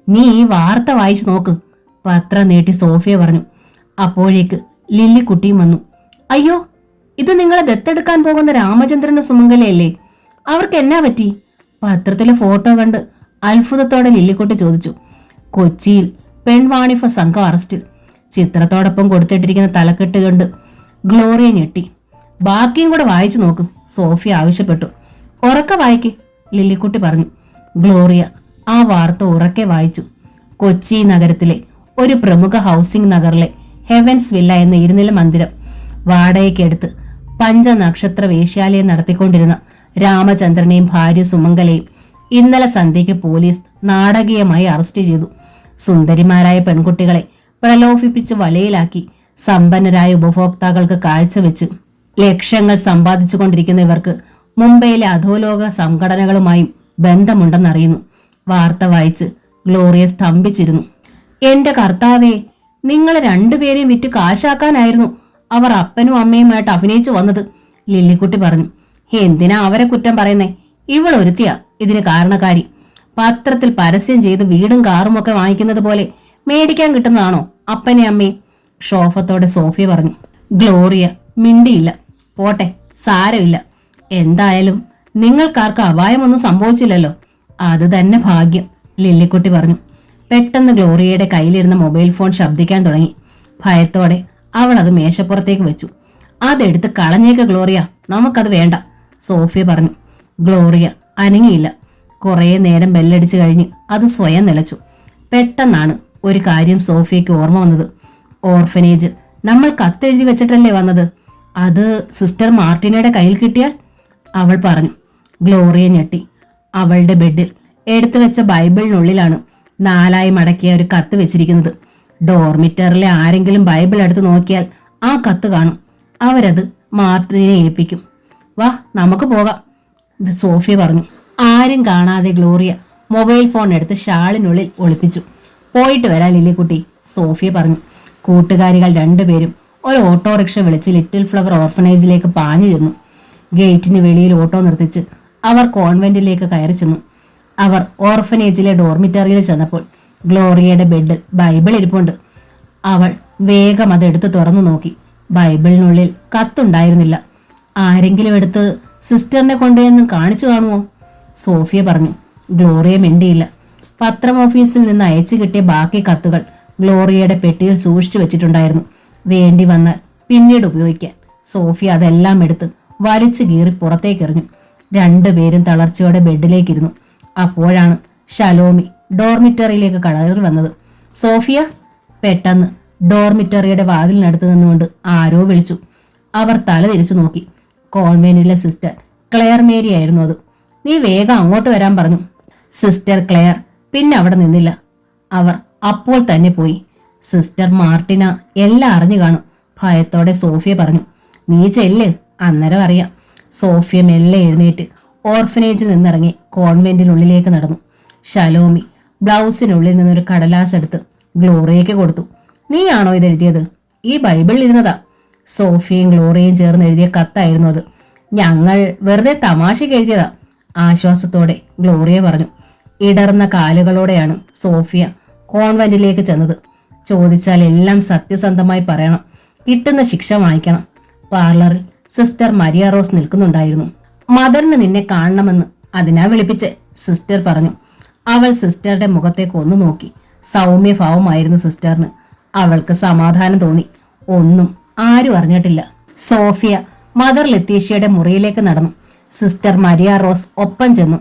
നീ ഈ വാർത്ത വായിച്ചു നോക്ക്, പത്രം നീട്ടി സോഫിയ പറഞ്ഞു. അപ്പോഴേക്ക് ലില്ലിക്കുട്ടിയും വന്നു. അയ്യോ, ഇത് നിങ്ങളെ ദത്തെടുക്കാൻ പോകുന്ന രാമചന്ദ്രനും സുമംഗലയല്ലേ? അവർക്ക് എന്നാ പറ്റി? പത്രത്തിലെ ഫോട്ടോ കണ്ട് അത്ഭുതത്തോടെ ലില്ലിക്കുട്ടി ചോദിച്ചു. കൊച്ചിയിൽ പെൺവാണിഭ സംഘം അറസ്റ്റിൽ. ചിത്രത്തോടൊപ്പം കൊടുത്തിട്ടിരിക്കുന്ന തലക്കെട്ട് കണ്ട് ഗ്ലോറിയ ഞെട്ടി. ബാക്കിയും കൂടെ വായിച്ചു നോക്ക്, സോഫിയ ആവശ്യപ്പെട്ടു. ഉറക്കെ വായിക്ക്, ലില്ലിക്കുട്ടി പറഞ്ഞു. ഗ്ലോറിയ ആ വാർത്ത ഉറക്കെ വായിച്ചു. കൊച്ചി നഗരത്തിലെ ഒരു പ്രമുഖ ഹൗസിംഗ് നഗറിലെ ഹെവൻസ് വില്ല എന്ന ഇരുനില മന്ദിരം വാടകയ്ക്കെടുത്ത് പഞ്ചനക്ഷത്ര വേശ്യാലയം നടത്തിക്കൊണ്ടിരുന്ന രാമചന്ദ്രനെയും ഭാര്യ സുമംഗലയും ഇന്നലെ സന്ധ്യയ്ക്ക് പോലീസ് നാടകീയമായി അറസ്റ്റ് ചെയ്തു. സുന്ദരിമാരായ പെൺകുട്ടികളെ പ്രലോഭിപ്പിച്ച് വലയിലാക്കി സമ്പന്നരായ ഉപഭോക്താക്കൾക്ക് കാഴ്ചവെച്ച് ലക്ഷങ്ങൾ സമ്പാദിച്ചുകൊണ്ടിരിക്കുന്ന ഇവർക്ക് മുംബൈയിലെ അധോലോക സംഘടനകളുമായും ബന്ധമുണ്ടെന്നറിയുന്നു. വാർത്ത വായിച്ച് ഗ്ലോറിയ സ്തംഭിച്ചിരുന്നു. എന്റെ കർത്താവേ, നിങ്ങൾ രണ്ടുപേരെയും വിറ്റ് കാശാക്കാനായിരുന്നു അവർ അപ്പനും അമ്മയുമായിട്ട് അഭിനയിച്ചു വന്നത്, ലില്ലിക്കുട്ടി പറഞ്ഞു. എന്തിനാ അവരെ കുറ്റം പറയുന്നേ? ഇവളൊരുത്തിയാ ഇതിന് കാരണക്കാരി. പത്രത്തിൽ പരസ്യം ചെയ്ത് വീടും കാറും ഒക്കെ വാങ്ങിക്കുന്നത് പോലെ മേടിക്കാൻ കിട്ടുന്നതാണോ അപ്പനെ അമ്മയും? ക്ഷോഭത്തോടെ സോഫിയ പറഞ്ഞു. ഗ്ലോറിയ മിണ്ടിയില്ല. പോട്ടെ, സാരമില്ല. എന്തായാലും നിങ്ങൾക്കാർക്ക് അപായമൊന്നും സംഭവിച്ചില്ലല്ലോ, അത് തന്നെ ഭാഗ്യം, ലില്ലിക്കുട്ടി പറഞ്ഞു. പെട്ടെന്ന് ഗ്ലോറിയയുടെ കയ്യിലിരുന്ന മൊബൈൽ ഫോൺ ശബ്ദിക്കാൻ തുടങ്ങി. ഭയത്തോടെ അവൾ അത് മേശപ്പുറത്തേക്ക് വെച്ചു. അതെടുത്ത് കളഞ്ഞേക്ക് ഗ്ലോറിയ, നമുക്കത് വേണ്ട, സോഫിയ പറഞ്ഞു. ഗ്ലോറിയ അനങ്ങിയില്ല. കുറേ നേരം ബെല്ലടിച്ചു കഴിഞ്ഞ് അത് സ്വയം നിലച്ചു. പെട്ടെന്നാണ് ഒരു കാര്യം സോഫിയയ്ക്ക് ഓർമ്മ വന്നത്. ഓർഫനേജ് നമ്മൾ കത്തെഴുതി വെച്ചിട്ടല്ലേ വന്നത്, അത് സിസ്റ്റർ മാർട്ടിനയുടെ കയ്യിൽ കിട്ടിയാൽ? അവൾ പറഞ്ഞു. ഗ്ലോറിയ ഞെട്ടി. അവളുടെ ബെഡിൽ എടുത്തു വെച്ച ബൈബിളിനുള്ളിലാണ് 4 മടക്കിയ ഒരു കത്ത് വെച്ചിരിക്കുന്നത്. ഡോർമിറ്ററിലെ ആരെങ്കിലും ബൈബിൾ എടുത്ത് നോക്കിയാൽ ആ കത്ത് കാണും. അവരത് മാർട്ടിനെ ഏൽപ്പിക്കും. വാ, നമുക്ക് പോകാം, സോഫിയ പറഞ്ഞു. ആരും കാണാതെ ഗ്ലോറിയ മൊബൈൽ ഫോൺ എടുത്ത് ഷാളിനുള്ളിൽ ഒളിപ്പിച്ചു. പോയിട്ട് വരാം ലില്ലിക്കുട്ടി, സോഫിയ പറഞ്ഞു. കൂട്ടുകാരികൾ രണ്ടുപേരും ഒരു ഓട്ടോറിക്ഷ വിളിച്ച് ലിറ്റിൽ ഫ്ലവർ ഓർഫനേജിലേക്ക് പാഞ്ഞു ചെന്നു. ഗേറ്റിന് വെളിയിൽ ഓട്ടോ നിർത്തിച്ച് അവർ കോൺവെന്റിലേക്ക് കയറി ചെന്നു. അവർ ഓർഫനേജിലെ ഡോർമിറ്ററിയിൽ ചെന്നപ്പോൾ ഗ്ലോറിയയുടെ ബെഡിൽ ബൈബിൾ ഇരിപ്പുണ്ട്. അവൾ വേഗം അതെടുത്ത് തുറന്നു നോക്കി. ബൈബിളിനുള്ളിൽ കത്തുണ്ടായിരുന്നില്ല. ആരെങ്കിലും എടുത്ത് സിസ്റ്ററിനെ കൊണ്ടുവന്ന് കാണിച്ചു കാണുമോ? സോഫിയ പറഞ്ഞു. ഗ്ലോറിയ മിണ്ടിയില്ല. പത്രം ഓഫീസിൽ നിന്ന് അയച്ചു കിട്ടിയ ബാക്കി കത്തുകൾ ഗ്ലോറിയയുടെ പെട്ടിയിൽ സൂക്ഷിച്ചു വെച്ചിട്ടുണ്ടായിരുന്നു. വേണ്ടി വന്നാൽ പിന്നീട് ഉപയോഗിക്കാൻ. സോഫിയ അതെല്ലാം എടുത്ത് വലിച്ചു കീറി പുറത്തേക്കെറിഞ്ഞു. രണ്ടുപേരും തളർച്ചയോടെ ബെഡിലേക്കിരുന്നു. അപ്പോഴാണ് ഷലോമി ഡോർമിറ്ററിയിലേക്ക് കടറി വന്നത്. സോഫിയ, പെട്ടെന്ന് ഡോർമിറ്ററിയുടെ വാതിലിനടുത്ത് നിന്നുകൊണ്ട് ആരോ വിളിച്ചു. അവർ തല തിരിച്ചു നോക്കി. കോൺവെന്റിലെ സിസ്റ്റർ ക്ലെയർ മേരി ആയിരുന്നു അത്. നീ വേഗം അങ്ങോട്ട് വരാൻ പറഞ്ഞു. സിസ്റ്റർ ക്ലെയർ പിന്നെ അവിടെ നിന്നില്ല. അവർ അപ്പോൾ തന്നെ പോയി. സിസ്റ്റർ മാർട്ടിന എല്ലാം അറിഞ്ഞു കാണും, ഭയത്തോടെ സോഫിയ പറഞ്ഞു. നീ ചെല്ല്, അന്നേരം അറിയാം. സോഫിയ മെല്ലെ എഴുന്നേറ്റ് ഓർഫനേജിൽ നിന്നിറങ്ങി കോൺവെന്റിനുള്ളിലേക്ക് നടന്നു. ഷലോമി ബ്ലൗസിനുള്ളിൽ നിന്നൊരു കടലാസ് എടുത്ത് ഗ്ലോറിയയ്ക്ക് കൊടുത്തു. നീയാണോ ഇത് എഴുതിയത്? ഈ ബൈബിളിൽ ഇരുന്നതാ. സോഫിയയും ഗ്ലോറിയയും ചേർന്ന് എഴുതിയ കത്തായിരുന്നു അത്. ഞങ്ങൾ വെറുതെ തമാശയ്ക്ക് എഴുതിയതാ, ആശ്വാസത്തോടെ ഗ്ലോറിയ പറഞ്ഞു. ഇടർന്ന കാലുകളോടെയാണ് സോഫിയ കോൺവെന്റിലേക്ക് ചെന്നത്. ചോദിച്ചാൽ എല്ലാം സത്യസന്ധമായി പറയണം, കിട്ടുന്ന ശിക്ഷ വാങ്ങിക്കണം. പാർലറിൽ സിസ്റ്റർ മരിയ റോസ് നിൽക്കുന്നുണ്ടായിരുന്നു. മദറിന് നിന്നെ കാണണമെന്ന്, അതിനാ വിളിപ്പിച്ചേ, സിസ്റ്റർ പറഞ്ഞു. അവൾ സിസ്റ്ററുടെ മുഖത്തേക്ക് ഒന്ന് നോക്കി. സൗമ്യഭാവമായിരുന്നു സിസ്റ്ററിന്. അവൾക്ക് സമാധാനം തോന്നി. ഒന്നും ആരും അറിഞ്ഞിട്ടില്ല. സോഫിയ മദർ ലത്തീഷ്യയുടെ മുറിയിലേക്ക് നടന്നു. സിസ്റ്റർ മരിയ റോസ് ഒപ്പം ചെന്നു.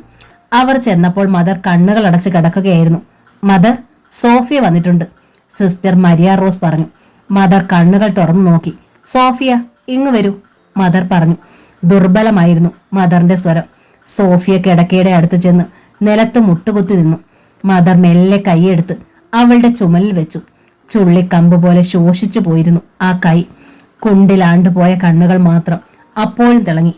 അവർ ചെന്നപ്പോൾ മദർ കണ്ണുകൾ അടച്ച് കിടക്കുകയായിരുന്നു. മദർ, സോഫിയ വന്നിട്ടുണ്ട്, സിസ്റ്റർ മരിയ റോസ് പറഞ്ഞു. മദർ കണ്ണുകൾ തുറന്നു നോക്കി. സോഫിയ, ഇങ്ങ് വരൂ, മദർ പറഞ്ഞു. ദുർബലമായിരുന്നു മദറിന്റെ സ്വരം. സോഫിയ കിടക്കയുടെ അടുത്ത് ചെന്ന് നിലത്ത് മുട്ടുകുത്തി നിന്നു. മദർ മെല്ലെ കൈയെടുത്ത് അവളുടെ ചുമലിൽ വെച്ചു. ചുള്ളിക്കമ്പ് പോലെ ശോഷിച്ചു പോയിരുന്നു ആ കൈ. കുണ്ടിലാണ്ടുപോയ കണ്ണുകൾ മാത്രം അപ്പോഴും തിളങ്ങി.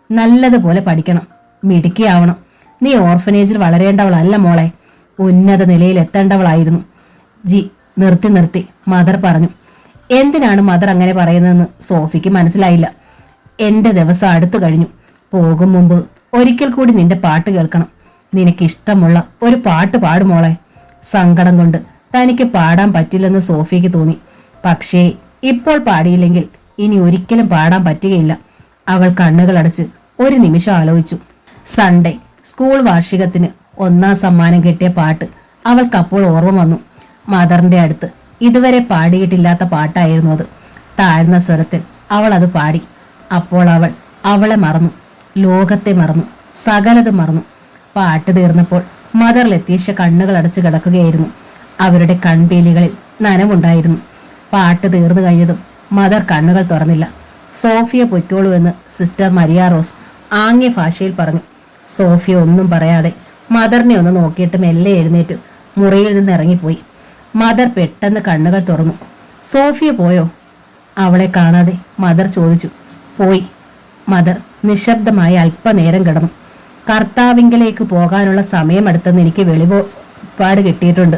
നല്ലതുപോലെ പഠിക്കണം, മിടുക്കിയാവണം. നീ ഓർഫനേജിൽ വളരേണ്ടവളല്ല മോളെ, ഉന്നത നിലയിൽ എത്തേണ്ടവളായിരുന്നു. നിർത്തി മദർ പറഞ്ഞു. എന്തിനാണ് മദർ അങ്ങനെ പറയുന്നതെന്ന് സോഫിക്ക് മനസ്സിലായില്ല. എന്റെ ദിവസം അടുത്തു കഴിഞ്ഞു. പോകും മുമ്പ് ഒരിക്കൽ കൂടി നിന്റെ പാട്ട് കേൾക്കണം. നിനക്കിഷ്ടമുള്ള ഒരു പാട്ട് പാടുമോളെ. സങ്കടം കൊണ്ട് തനിക്ക് പാടാൻ പറ്റില്ലെന്ന് സോഫിയക്ക് തോന്നി. പക്ഷേ ഇപ്പോൾ പാടിയില്ലെങ്കിൽ ഇനി ഒരിക്കലും പാടാൻ പറ്റുകയില്ല. അവൾ കണ്ണുകളടച്ച് ഒരു നിമിഷം ആലോചിച്ചു. സൺഡേ സ്കൂൾ വാർഷികത്തിന് 1ാം സമ്മാനം കിട്ടിയ പാട്ട് അവൾക്കപ്പോൾ ഓർമ്മ വന്നു. മദറിന്റെ അടുത്ത് ഇതുവരെ പാടിയിട്ടില്ലാത്ത പാട്ടായിരുന്നു അത്. താഴ്ന്ന സ്വരത്തിൽ അവൾ അത് പാടി. അപ്പോൾ അവൾ അവളെ മറന്നു, ലോകത്തെ മറന്നു, സകലത് മറന്നു. പാട്ട് തീർന്നപ്പോൾ മദർ ലത്തീഷ കണ്ണുകൾ അടച്ചു കിടക്കുകയായിരുന്നു. അവരുടെ കൺപീലികളിൽ നനവുണ്ടായിരുന്നു. പാട്ട് തീർന്നു കഴിഞ്ഞതും മദർ കണ്ണുകൾ തുറന്നില്ല. സോഫിയ പൊയ്ക്കോളൂ എന്ന് സിസ്റ്റർ മരിയ റോസ് ആംഗ്യ ഭാഷയിൽ പറഞ്ഞു. സോഫിയ ഒന്നും പറയാതെ മദറിനെ ഒന്ന് നോക്കിയിട്ട് മെല്ലെ എഴുന്നേറ്റു മുറിയിൽ നിന്ന് ഇറങ്ങിപ്പോയി. മദർ പെട്ടെന്ന് കണ്ണുകൾ തുറന്നു. സോഫിയ പോയോ? അവളെ കാണാതെ മദർ ചോദിച്ചു. പോയി. മദർ നിശബ്ദമായി അല്പനേരം കിടന്നു. കർത്താവിങ്കലേക്ക് പോകാനുള്ള സമയമെടുത്തെന്ന് എനിക്ക് വെളിപാട് കിട്ടിയിട്ടുണ്ട്.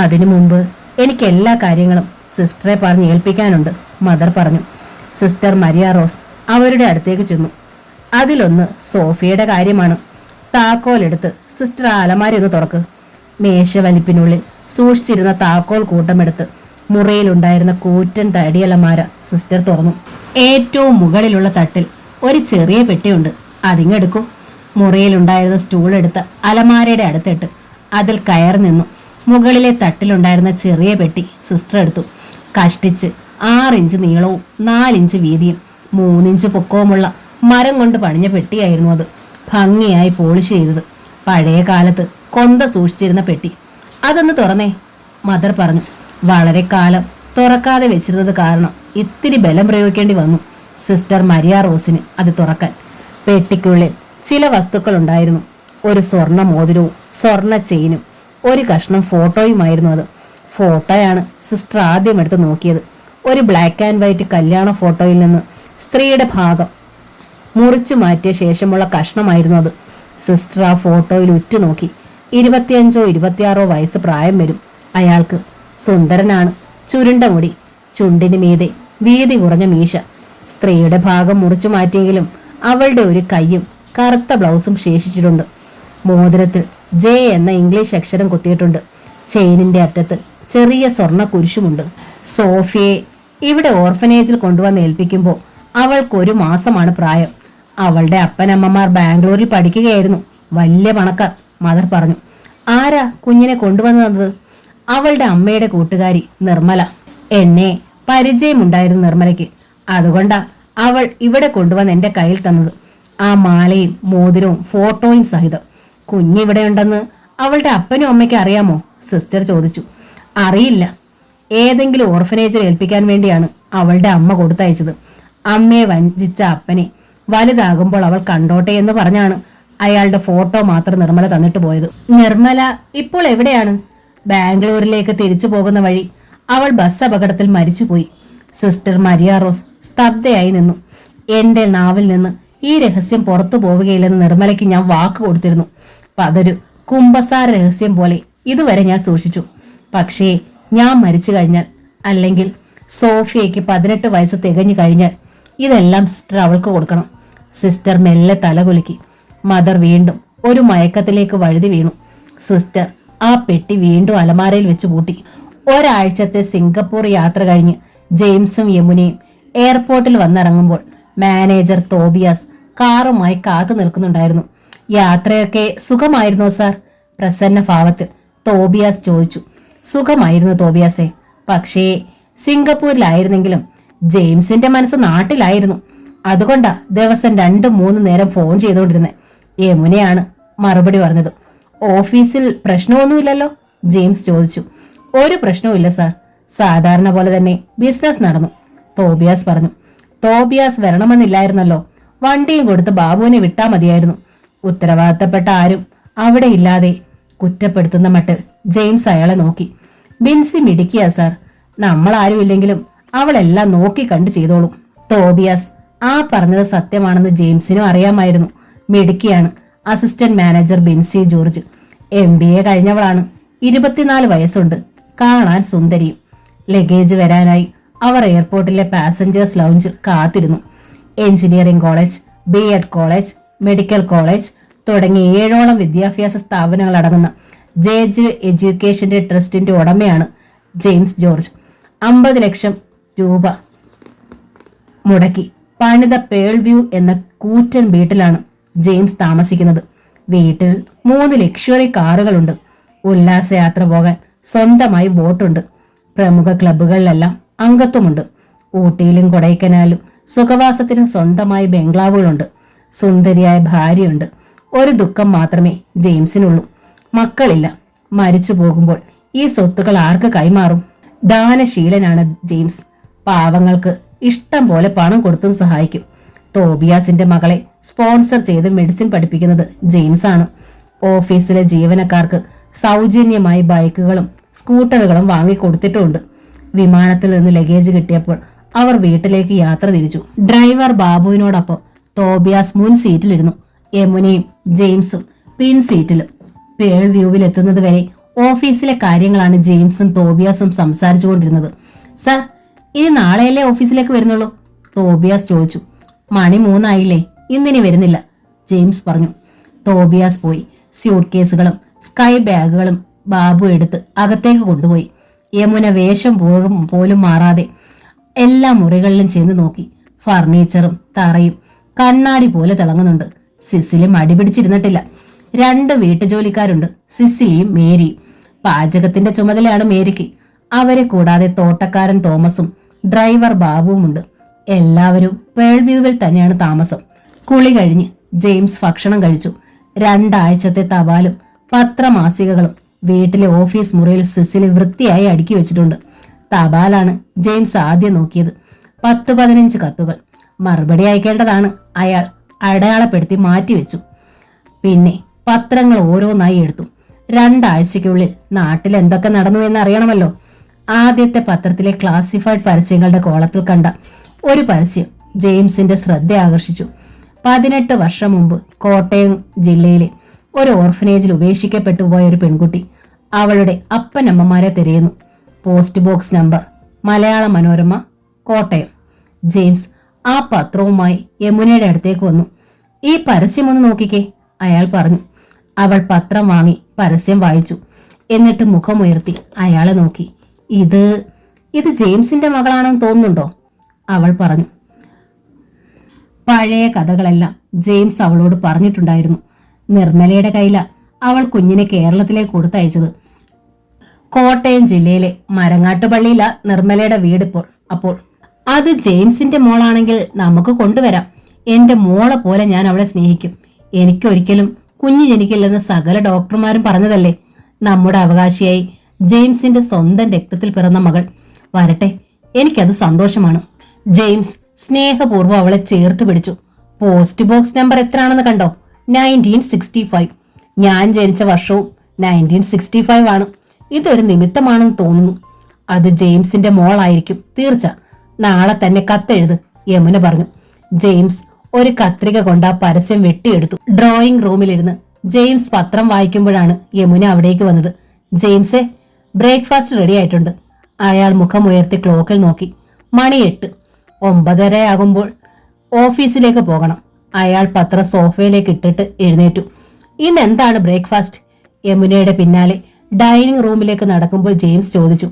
അതിനു മുമ്പ് എനിക്ക് എല്ലാ കാര്യങ്ങളും സിസ്റ്ററെ പറഞ്ഞ് ഏൽപ്പിക്കാനുണ്ട്, മദർ പറഞ്ഞു. സിസ്റ്റർ മരിയ റോസ് അവരുടെ അടുത്തേക്ക് ചെന്നു. അതിലൊന്ന് സോഫിയയുടെ കാര്യമാണ്. താക്കോലെടുത്ത് സിസ്റ്റർ അലമാരി ഒന്ന് തുറക്ക്. മേശവലിപ്പിനുള്ളിൽ സൂക്ഷിച്ചിരുന്ന താക്കോൽ കൂട്ടമെടുത്ത് മുറിയിലുണ്ടായിരുന്ന കൂറ്റൻ തടിയലമാര സിസ്റ്റർ തുറന്നു. ഏറ്റവും മുകളിലുള്ള തട്ടിൽ ഒരു ചെറിയ പെട്ടിയുണ്ട്, അതിങ്ങെടുക്കൂ. മുറിയിലുണ്ടായിരുന്ന സ്റ്റൂൾ എടുത്ത് അലമാരയുടെ അടുത്തിട്ട് അതിൽ കയറി നിന്നു. മുകളിലെ തട്ടിലുണ്ടായിരുന്ന ചെറിയ പെട്ടി സിസ്റ്റർ എടുത്തു. കഷ്ടിച്ച് 6 ഇഞ്ച് നീളവും 4 ഇഞ്ച് വീതിയും 3 ഇഞ്ച് പൊക്കവുമുള്ള മരം കൊണ്ട് പണിഞ്ഞ പെട്ടിയായിരുന്നു അത്. ഭംഗിയായി പോളിഷ് ചെയ്തത്. പഴയ കാലത്ത് കൊന്ത സൂക്ഷിച്ചിരുന്ന പെട്ടി. അതൊന്ന് തുറന്നേ, മദർ പറഞ്ഞു. വളരെ കാലം തുറക്കാതെ വെച്ചിരുന്നത് കാരണം ഇത്തിരി ബലം പ്രയോഗിക്കേണ്ടി വന്നു സിസ്റ്റർ മരിയ റോസിന് അത് തുറക്കാൻ. പെട്ടിക്കുള്ളിൽ ചില വസ്തുക്കൾ ഉണ്ടായിരുന്നു. ഒരു സ്വർണ്ണ മോതിരവും സ്വർണ്ണ ചെയിനും ഒരു കഷ്ണം ഫോട്ടോയുമായിരുന്നു അത്. ഫോട്ടോയാണ് സിസ്റ്റർ ആദ്യം എടുത്ത് നോക്കിയത്. ഒരു ബ്ലാക്ക് ആൻഡ് വൈറ്റ് കല്യാണ ഫോട്ടോയിൽ നിന്ന് സ്ത്രീയുടെ ഭാഗം മുറിച്ചു മാറ്റിയ ശേഷമുള്ള കഷ്ണമായിരുന്നു അത്. സിസ്റ്റർ ആ ഫോട്ടോയിൽ ഉറ്റുനോക്കി. 25ഓ 26ഓ വയസ്സ് പ്രായം വരും അയാൾക്ക്. സുന്ദരനാണ്. ചുരുണ്ട മുടി, ചുണ്ടിന് മീതെ വീതി കുറഞ്ഞ മീശ. സ്ത്രീയുടെ ഭാഗം മുറിച്ചു മാറ്റിയെങ്കിലും അവളുടെ ഒരു കൈയും കറുത്ത ബ്ലൗസും ശേഷിച്ചിട്ടുണ്ട്. മോതിരത്തിൽ ജെ എന്ന ഇംഗ്ലീഷ് അക്ഷരം കുത്തിയിട്ടുണ്ട്. ചെയിനിന്റെ അറ്റത്ത് ചെറിയ സ്വർണ്ണ കുരിശുമുണ്ട്. സോഫിയെ ഇവിടെ ഓർഫനേജിൽ കൊണ്ടുവന്ന് ഏൽപ്പിക്കുമ്പോൾ അവൾക്ക് 1 മാസമാണ് പ്രായം. അവളുടെ അപ്പനമ്മമാർ ബാംഗ്ലൂരിൽ പഠിക്കുകയായിരുന്നു. വലിയ പണക്കാർ, മദർ പറഞ്ഞു. ആരാ കുഞ്ഞിനെ കൊണ്ടുവന്നു തന്നത്? അവളുടെ അമ്മയുടെ കൂട്ടുകാരി നിർമ്മല. എന്നെ പരിചയമുണ്ടായിരുന്നു നിർമ്മലയ്ക്ക്. അതുകൊണ്ടാ അവൾ ഇവിടെ കൊണ്ടുവന്ന് എന്റെ കയ്യിൽ തന്നത്. ആ മാലയും മോതിരവും ഫോട്ടോയും സഹിതം. കുഞ്ഞിവിടെ ഉണ്ടെന്ന് അവളുടെ അപ്പനും അമ്മയ്ക്ക് അറിയാമോ? സിസ്റ്റർ ചോദിച്ചു. അറിയില്ല. ഏതെങ്കിലും ഓർഫനേജിൽ ഏൽപ്പിക്കാൻ വേണ്ടിയാണ് അവളുടെ അമ്മ കൊടുത്തയച്ചത്. അമ്മയെ വഞ്ചിച്ച അപ്പനെ വലുതാകുമ്പോൾ അവൾ കണ്ടോട്ടെ എന്ന് പറഞ്ഞാണ് അയാളുടെ ഫോട്ടോ മാത്രം നിർമ്മല തന്നിട്ട് പോയത്. നിർമ്മല ഇപ്പോൾ എവിടെയാണ്? ബാംഗ്ലൂരിലേക്ക് തിരിച്ചു പോകുന്ന വഴി അവൾ ബസ് അപകടത്തിൽ മരിച്ചുപോയി. സിസ്റ്റർ മരിയ റോസ് സ്തബ്ധയായി നിന്നു. എന്റെ നാവിൽ നിന്ന് ഈ രഹസ്യം പുറത്തു പോവുകയില്ലെന്ന് നിർമ്മലയ്ക്ക് ഞാൻ വാക്ക് കൊടുത്തിരുന്നു. അതൊരു കുമ്പസാര രഹസ്യം പോലെ ഇതുവരെ ഞാൻ സൂക്ഷിച്ചു. പക്ഷേ ഞാൻ മരിച്ചു കഴിഞ്ഞാൽ, അല്ലെങ്കിൽ സോഫിയയ്ക്ക് 18 വയസ്സ് തികഞ്ഞു കഴിഞ്ഞാൽ ഇതെല്ലാം സിസ്റ്റർ അവൾക്ക് കൊടുക്കണം. സിസ്റ്റർ മെല്ലെ തലകുലുക്കി. മദർ വീണ്ടും ഒരു മയക്കത്തിലേക്ക് വഴുതി വീണു. സിസ്റ്റർ ആ പെട്ടി വീണ്ടും അലമാരയിൽ വെച്ച് പൂട്ടി. ഒരാഴ്ചത്തെ സിംഗപ്പൂർ യാത്ര കഴിഞ്ഞ് ജെയിംസും യമുനയും എയർപോർട്ടിൽ വന്നിറങ്ങുമ്പോൾ മാനേജർ തോബിയാസ് കാറുമായി കാത്തു നിൽക്കുന്നുണ്ടായിരുന്നു. യാത്രയൊക്കെ സുഖമായിരുന്നോ സാർ? പ്രസന്ന ഭാവത്തിൽ തോബിയാസ് ചോദിച്ചു. സുഖമായിരുന്നു തോബിയാസെ. പക്ഷേ സിംഗപ്പൂരിലായിരുന്നെങ്കിലും ജെയിംസിന്റെ മനസ്സ് നാട്ടിലായിരുന്നു. അതുകൊണ്ടാ ദിവസം 2-3 നേരം ഫോൺ ചെയ്തുകൊണ്ടിരുന്നത്. യമുനയാണ് മറുപടി പറഞ്ഞത്. ഓഫീസിൽ പ്രശ്നമൊന്നുമില്ലല്ലോ? ജെയിംസ് ചോദിച്ചു. ഒരു പ്രശ്നവും ഇല്ല സാർ. സാധാരണ പോലെ തന്നെ ബിസിനസ് നടന്നു, തോബിയാസ് പറഞ്ഞു. തോബിയാസ് വരണമെന്നില്ലായിരുന്നല്ലോ. വണ്ടിയും കൊടുത്ത് ബാബുവിനെ വിട്ടാ മതിയായിരുന്നു. ഉത്തരവാദിത്തപ്പെട്ട ആരും അവിടെ ഇല്ലാതെ കുറ്റപ്പെടുത്തുന്ന മട്ടിൽ ജെയിംസ് അയാളെ നോക്കി. ബിൻസി മിടുക്കിയാ സാർ. നമ്മൾ ആരും ഇല്ലെങ്കിലും അവളെല്ലാം നോക്കി കണ്ടു ചെയ്തോളും. തോബിയാസ് ആ പറഞ്ഞത് സത്യമാണെന്ന് ജെയിംസിനും അറിയാമായിരുന്നു. മിടുക്കിയാണ് assistant manager Binsy George. MBA കഴിഞ്ഞവളാണ്. 24 വയസ്സുണ്ട്. കാണാൻ സുന്ദരിയും. ലഗേജ് വരാനായി അവർ എയർപോർട്ടിലെ പാസഞ്ചേഴ്സ് ലൗഞ്ചിൽ കാത്തിരുന്നു. Engineering college, BEd college, medical college തുടങ്ങി 7ഓളം വിദ്യാഭ്യാസ സ്ഥാപനങ്ങൾ അടങ്ങുന്ന ജെ എഡ്യൂക്കേഷന്റെ ട്രസ്റ്റിന്റെ ഉടമയാണ് ജെയിംസ് ജോർജ്. 50 ലക്ഷം രൂപ മുടക്കി പണിത പേൾ വ്യൂ എന്ന കൂറ്റൻ വീട്ടിലാണ് ജെയിംസ് താമസിക്കുന്നത്. വീട്ടിൽ 3 ലക്ഷറി കാറുകളുണ്ട്. ഉല്ലാസയാത്ര പോകാൻ സ്വന്തമായി ബോട്ടുണ്ട്. പ്രമുഖ ക്ലബ്ബുകളിലെല്ലാം അംഗത്വമുണ്ട്. ഊട്ടിയിലും കൊടൈക്കനാലും സുഖവാസത്തിനും സ്വന്തമായി ബംഗ്ലാവുകളുണ്ട്. സുന്ദരിയായ ഭാര്യയുണ്ട്. ഒരു ദുഃഖം മാത്രമേ ജെയിംസിനുള്ളൂ, മക്കളില്ല. മരിച്ചു പോകുമ്പോൾ ഈ സ്വത്തുക്കൾ ആർക്ക് കൈമാറും? ദാനശീലനാണ് ജെയിംസ്. പാവങ്ങൾക്ക് ഇഷ്ടം പോലെ പണം കൊടുത്തും സഹായിക്കും. തോബിയാസിന്റെ മകളെ സ്പോൺസർ ചെയ്ത് മെഡിസിൻ പഠിപ്പിക്കുന്നത് ജെയിംസ് ആണ്. ഓഫീസിലെ ജീവനക്കാർക്ക് സൗജന്യമായി ബൈക്കുകളും സ്കൂട്ടറുകളും വാങ്ങിക്കൊടുത്തിട്ടുമുണ്ട്. വിമാനത്തിൽ നിന്ന് ലഗേജ് കിട്ടിയപ്പോൾ അവർ വീട്ടിലേക്ക് യാത്ര തിരിച്ചു. ഡ്രൈവർ ബാബുവിനോടൊപ്പം തോബിയാസ് മുൻ സീറ്റിലിരുന്നു. യമുനയും ജെയിംസും പിൻ സീറ്റിലും. പേൾ വ്യൂവിൽ എത്തുന്നത് വരെ ഓഫീസിലെ കാര്യങ്ങളാണ് ജെയിംസും തോബിയാസും സംസാരിച്ചുകൊണ്ടിരുന്നത്. സർ, ഇനി നാളെയല്ലേ ഓഫീസിലേക്ക് വരുന്നുള്ളൂ? തോബിയാസ് ചോദിച്ചു. മണി 3 ആയില്ലേ, ഇന്നിനി വരുന്നില്ല, ജെയിംസ് പറഞ്ഞു. തോബിയാസ് പോയി. സ്യൂട്ട് കേസുകളും സ്കൈ ബാഗുകളും ബാബു എടുത്ത് അകത്തേക്ക് കൊണ്ടുപോയി. യമുന വേഷം പോലും മാറാതെ എല്ലാ മുറികളിലും ചെന്ന് നോക്കി. ഫർണിച്ചറും തറയും കണ്ണാടി പോലെ തിളങ്ങുന്നുണ്ട്. സിസിലി മടി പിടിച്ചിരുന്നിട്ടില്ല. 2 വീട്ടുജോലിക്കാരുണ്ട്, സിസിലിയും മേരിയും. പാചകത്തിന്റെ ചുമതലയാണ് മേരിക്ക്. അവരെ കൂടാതെ തോട്ടക്കാരൻ തോമസും ഡ്രൈവർ ബാബുവുമുണ്ട്. എല്ലാവരും പേൾ വ്യൂവിൽ തന്നെയാണ് താമസം. കുളി കഴിഞ്ഞ് ജെയിംസ് ഭക്ഷണം കഴിച്ചു. 2 ആഴ്ചത്തെ തപാലും പത്രമാസികകളും വീട്ടിലെ ഓഫീസ് മുറിയിൽ സിസിലി വൃത്തിയായി അടുക്കി വെച്ചിട്ടുണ്ട്. തപാലാണ് ജെയിംസ് ആദ്യം നോക്കിയത്. 10-15 കത്തുകൾ. മറുപടി അയക്കേണ്ടതാണ്. അയാൾ അടയാളപ്പെടുത്തി മാറ്റിവെച്ചു. പിന്നെ പത്രങ്ങൾ ഓരോന്നായി എടുത്തു. 2 ആഴ്ചയ്ക്കുള്ളിൽ നാട്ടിൽ എന്തൊക്കെ നടന്നു എന്ന് അറിയണമല്ലോ. ആദ്യത്തെ പത്രത്തിലെ ക്ലാസിഫൈഡ് പരസ്യങ്ങളുടെ കോളത്തിൽ കണ്ട ഒരു പരസ്യം ജെയിംസിന്റെ ശ്രദ്ധ ആകർഷിച്ചു. 18 വർഷം മുമ്പ് കോട്ടയം ജില്ലയിലെ ഒരു ഓർഫനേജിൽ ഉപേക്ഷിക്കപ്പെട്ടു പോയ ഒരു പെൺകുട്ടി അവളുടെ അപ്പനമ്മമാരെ തിരയുന്നു. Post box number Malayala Manorama, Kottayam. James ആ പത്രവുമായി യമുനയുടെ അടുത്തേക്ക് വന്നു. ഈ പരസ്യം ഒന്ന് നോക്കിക്കേ, അയാൾ പറഞ്ഞു. അവൾ പത്രം വാങ്ങി പരസ്യം വായിച്ചു. എന്നിട്ട് മുഖമുയർത്തി അയാളെ നോക്കി. ഇത് ജെയിംസിന്റെ മകളാണെന്ന് തോന്നുന്നുണ്ടോ? അവൾ പറഞ്ഞു. പഴയ കഥകളെല്ലാം ജെയിംസ് അവളോട് പറഞ്ഞിട്ടുണ്ടായിരുന്നു. നിർമ്മലയുടെ കയ്യില അവൾ കുഞ്ഞിനെ കേരളത്തിലേക്ക് കൊടുത്തയച്ചത്. കോട്ടയം ജില്ലയിലെ മരങ്ങാട്ടുപള്ളിയില നിർമ്മലയുടെ വീടിപ്പോൾ. അപ്പോൾ അത് ജെയിംസിന്റെ മോളാണെങ്കിൽ നമുക്ക് കൊണ്ടുവരാം. എന്റെ മോളെ പോലെ ഞാൻ അവളെ സ്നേഹിക്കും. എനിക്കൊരിക്കലും കുഞ്ഞ് ജനിക്കില്ലെന്ന് സകല ഡോക്ടർമാരും പറഞ്ഞതല്ലേ. നമ്മുടെ അവകാശിയായി ജെയിംസിന്റെ സ്വന്തം രക്തത്തിൽ പിറന്ന മകൾ വരട്ടെ, എനിക്കത് സന്തോഷമാണ്. ജെയിംസ് സ്നേഹപൂർവ്വം അവളെ ചേർത്ത് പിടിച്ചു. പോസ്റ്റ് ബോക്സ് നമ്പർ എത്രയാണെന്ന് കണ്ടോ? 1965. ഞാൻ ജനിച്ച വർഷവും 1965 ആണ്. ഇതൊരു നിമിത്തമാണെന്ന് തോന്നുന്നു. അത് ജെയിംസിന്റെ മോളായിരിക്കും തീർച്ച. നാളെ തന്നെ കത്തെഴുത്, യമുന പറഞ്ഞു. ജെയിംസ് ഒരു കത്രിക കൊണ്ട് ആ പരസ്യം വെട്ടിയെടുത്തു. ഡ്രോയിങ് റൂമിലിരുന്ന് ജെയിംസ് പത്രം വായിക്കുമ്പോഴാണ് യമുന അവിടേക്ക് വന്നത്. ജെയിംസേ, ബ്രേക്ക്ഫാസ്റ്റ് റെഡി ആയിട്ടുണ്ട്. അയാൾ മുഖമുയർത്തി ക്ലോക്കിൽ നോക്കി. മണി 8. 9:30 ആകുമ്പോൾ ഓഫീസിലേക്ക് പോകണം. അയാൾ പത്രം സോഫയിലേക്ക് ഇട്ടിട്ട് എഴുന്നേറ്റു. ഇന്ന് എന്താണ് ബ്രേക്ക്ഫാസ്റ്റ്? യമുനയുടെ പിന്നാലെ ഡൈനിങ് റൂമിലേക്ക് നടക്കുമ്പോൾ ജെയിംസ് ചോദിച്ചു.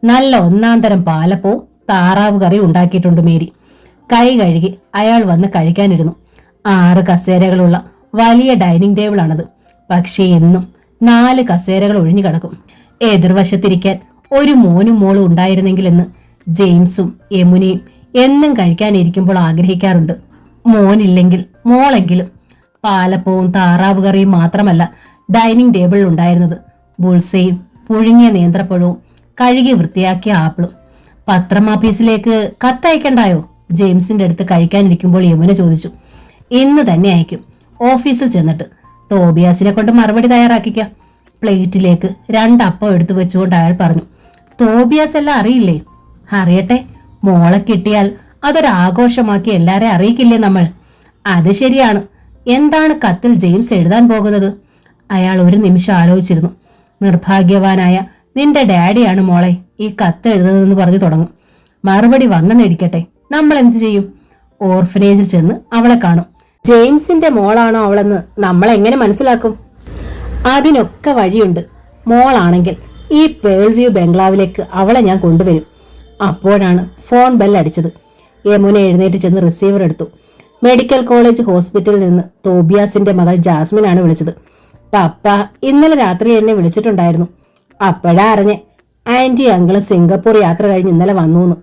നല്ല 1-ാം തരം പാലപ്പവും താറാവ് കറി ഉണ്ടാക്കിയിട്ടുണ്ട് മേരി. കൈ കഴുകി അയാൾ വന്ന് കഴിക്കാനിരുന്നു. 6 കസേരകളുള്ള വലിയ ഡൈനിങ് ടേബിളാണത്. പക്ഷേ എന്നും 4 കസേരകൾ ഒഴിഞ്ഞു കിടക്കും. എതിർവശത്തിരിക്കാൻ ഒരു മോനും മോളും ഉണ്ടായിരുന്നെങ്കിലെന്ന് ജെയിംസും യമുനയും എന്നും കഴിക്കാനിരിക്കുമ്പോൾ ആഗ്രഹിക്കാറുണ്ട്. മോനില്ലെങ്കിൽ മോളെങ്കിലും. പാലപ്പവും താറാവ് കറിയും മാത്രമല്ല ഡൈനിങ് ടേബിളിൽ ഉണ്ടായിരുന്നത്. ബുൾസയും പുഴുങ്ങിയ നേന്ത്രപ്പഴവും കഴുകി വൃത്തിയാക്കിയ ആപ്പിളും. പത്രം ഓഫീസിലേക്ക് കത്തയക്കണ്ടായോ? ജെയിംസിന്റെ അടുത്ത് കഴിക്കാനിരിക്കുമ്പോൾ യമുന ചോദിച്ചു. ഇന്ന് തന്നെ അയക്കും, ഓഫീസിൽ ചെന്നിട്ട്. തോബിയാസിനെ കൊണ്ട് മറുപടി തയ്യാറാക്കിക്കാം. പ്ലേറ്റിലേക്ക് 2 അപ്പം എടുത്തു വെച്ചുകൊണ്ട് അയാൾ പറഞ്ഞു. തോബിയാസ് എല്ലാം അറിയില്ലേ? അറിയട്ടെ, മോളെ കിട്ടിയാൽ അതൊരാഘോഷമാക്കി എല്ലാരെയും അറിയിക്കില്ലേ നമ്മൾ? അത് ശരിയാണ്. എന്താണ് കത്തിൽ ജെയിംസ് എഴുതാൻ പോകുന്നത്? അയാൾ ഒരു നിമിഷം ആലോചിച്ചിരുന്നു. നിർഭാഗ്യവാനായ നിന്റെ ഡാഡിയാണ് മോളെ ഈ കത്ത് എഴുതുന്നതെന്ന് പറഞ്ഞു തുടങ്ങും. മറുപടി വന്നെന്നിരിക്കട്ടെ, നമ്മൾ എന്ത് ചെയ്യും? ഓർഫനേജിൽ ചെന്ന് അവളെ കാണും. ജെയിംസിന്റെ മോളാണോ അവളെന്ന് നമ്മളെങ്ങനെ മനസ്സിലാക്കും? അതിനൊക്കെ വഴിയുണ്ട്. മോളാണെങ്കിൽ ഈ പേൾ വ്യൂ ബംഗ്ലാവിലേക്ക് അവളെ ഞാൻ കൊണ്ടുവരും. അപ്പോഴാണ് ഫോൺ ബെൽ അടിച്ചത്. യമുന എഴുന്നേറ്റ് ചെന്ന് റിസീവർ എടുത്തു. മെഡിക്കൽ കോളേജ് ഹോസ്പിറ്റലിൽ നിന്ന് തോബിയാസിന്റെ മകൾ ജാസ്മിനാണ് വിളിച്ചത്. പപ്പ ഇന്നലെ രാത്രി എന്നെ വിളിച്ചിട്ടുണ്ടായിരുന്നു. അപ്പോഴാ അറിഞ്ഞെ ആന്റി അങ്കിളും സിംഗപ്പൂർ യാത്ര കഴിഞ്ഞ് ഇന്നലെ വന്നു.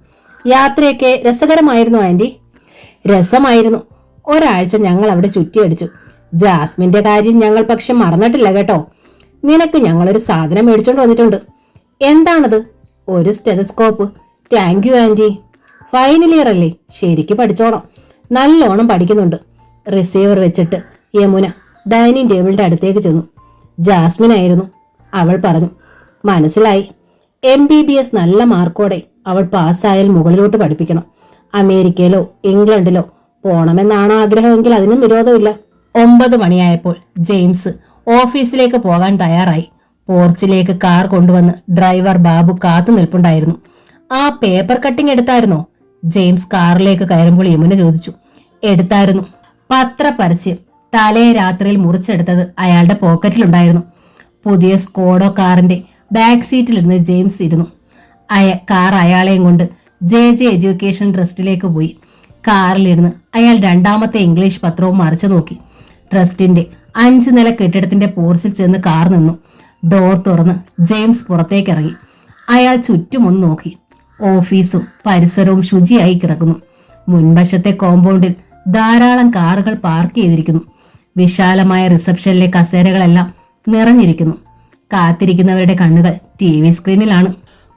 യാത്രയൊക്കെ രസകരമായിരുന്നു ആന്റി. രസമായിരുന്നു. ഒരാഴ്ച ഞങ്ങൾ അവിടെ ചുറ്റിയടിച്ചു. ജാസ്മിന്റെ കാര്യം ഞങ്ങൾ പക്ഷെ മറന്നിട്ടില്ല കേട്ടോ. നിനക്ക് ഞങ്ങളൊരു സാധനം മേടിച്ചോണ്ട് വന്നിട്ടുണ്ട്. എന്താണത്? ഒരു stethoscope. Thank you aunty. Final year അല്ലേ, ശരിക്ക് പഠിച്ചോണം. നല്ലോണം പഠിക്കുന്നുണ്ട്. റിസീവർ വെച്ചിട്ട് യമുന ഡൈനിങ് ടേബിളിന്റെ അടുത്തേക്ക് ചെന്നു. ജാസ്മിൻ ആയിരുന്നു. അവൾ പറഞ്ഞു, മനസ്സിലായി. MBBS നല്ല മാർക്കോടെ അവൾ പാസ്സായാൽ മുകളിലോട്ട് പഠിപ്പിക്കണം. അമേരിക്കയിലോ ഇംഗ്ലണ്ടിലോ പോണമെന്നാണ് ആഗ്രഹമെങ്കിൽ അതിനും വിരോധമില്ല. 9 മണിയായപ്പോൾ ജെയിംസ് ഓഫീസിലേക്ക് പോകാൻ തയ്യാറായി. പോർച്ചിലേക്ക് കാർ കൊണ്ടുവന്ന് ഡ്രൈവർ ബാബു കാത്തു നിൽപ്പുണ്ടായിരുന്നു. ആ പേപ്പർ കട്ടിംഗ് എടുത്തായിരുന്നോ? ജെയിംസ് കാറിലേക്ക് കയറുമ്പോൾ യമുന ചോദിച്ചു. എടുത്തായിരുന്നു. പത്രപരസ്യം തലേ രാത്രിയിൽ മുറിച്ചെടുത്തത് അയാളുടെ പോക്കറ്റിലുണ്ടായിരുന്നു. പുതിയ സ്കോഡോ കാറിന്റെ ബാക്ക് സീറ്റിലിരുന്ന് ജെയിംസ് ഇരുന്നു. കാർ അയാളെയും കൊണ്ട് JJ എഡ്യൂക്കേഷൻ ട്രസ്റ്റിലേക്ക് പോയി. കാറിലിരുന്ന് അയാൾ രണ്ടാമത്തെ ഇംഗ്ലീഷ് പത്രവും മറിച്ചു നോക്കി. ട്രസ്റ്റിന്റെ 5 നില കെട്ടിടത്തിന്റെ പോർച്ചിൽ ചെന്ന് കാർ നിന്നു. ഡോർ തുറന്ന് ജെയിംസ് പുറത്തേക്കിറങ്ങി. അയാൾ ചുറ്റുമൊന്ന് നോക്കി. ഓഫീസും പരിസരവും ശുചിയായി കിടക്കുന്നു. മുൻവശത്തെ കോമ്പൗണ്ടിൽ ധാരാളം കാറുകൾ പാർക്ക് ചെയ്തിരിക്കുന്നു. വിശാലമായ റിസപ്ഷനിലെ കസേരകളെല്ലാം നിറഞ്ഞിരിക്കുന്നു. കാത്തിരിക്കുന്നവരുടെ കണ്ണുകൾ TV സ്ക്രീനിലാണ്.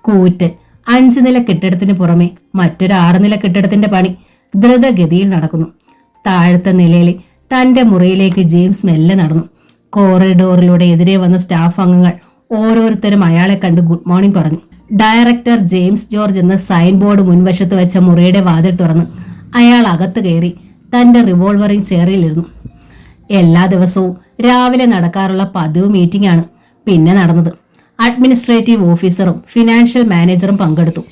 കൂറ്റ് 5 നില കെട്ടിടത്തിന് പുറമെ മറ്റൊരു 6 നില കെട്ടിടത്തിന്റെ പണി ദ്രുതഗതിയിൽ നടക്കുന്നു. താഴത്തെ നിലയിലെ തന്റെ മുറിയിലേക്ക് ജെയിംസ് മെല്ലെ നടന്നു. കോറിഡോറിലൂടെ എതിരെ വന്ന സ്റ്റാഫ് അംഗങ്ങൾ ഓരോരുത്തരും അയാളെ കണ്ട് ഗുഡ് മോർണിംഗ് പറഞ്ഞു. ഡയറക്ടർ ജെയിംസ് ജോർജ് എന്ന സൈൻ ബോർഡ് മുൻവശത്ത് വെച്ച മുറിയുടെ വാതിൽ തുറന്ന് അയാൾ അകത്ത് കയറി തന്റെ റിവോൾവറിംഗ് ചെയറിലിരുന്നു. എല്ലാ ദിവസവും രാവിലെ നടക്കാറുള്ള പതിവ് മീറ്റിംഗ് ആണ് പിന്നെ നടന്നത്. അഡ്മിനിസ്ട്രേറ്റീവ് ഓഫീസറും ഫിനാൻഷ്യൽ മാനേജറും പങ്കെടുത്തു.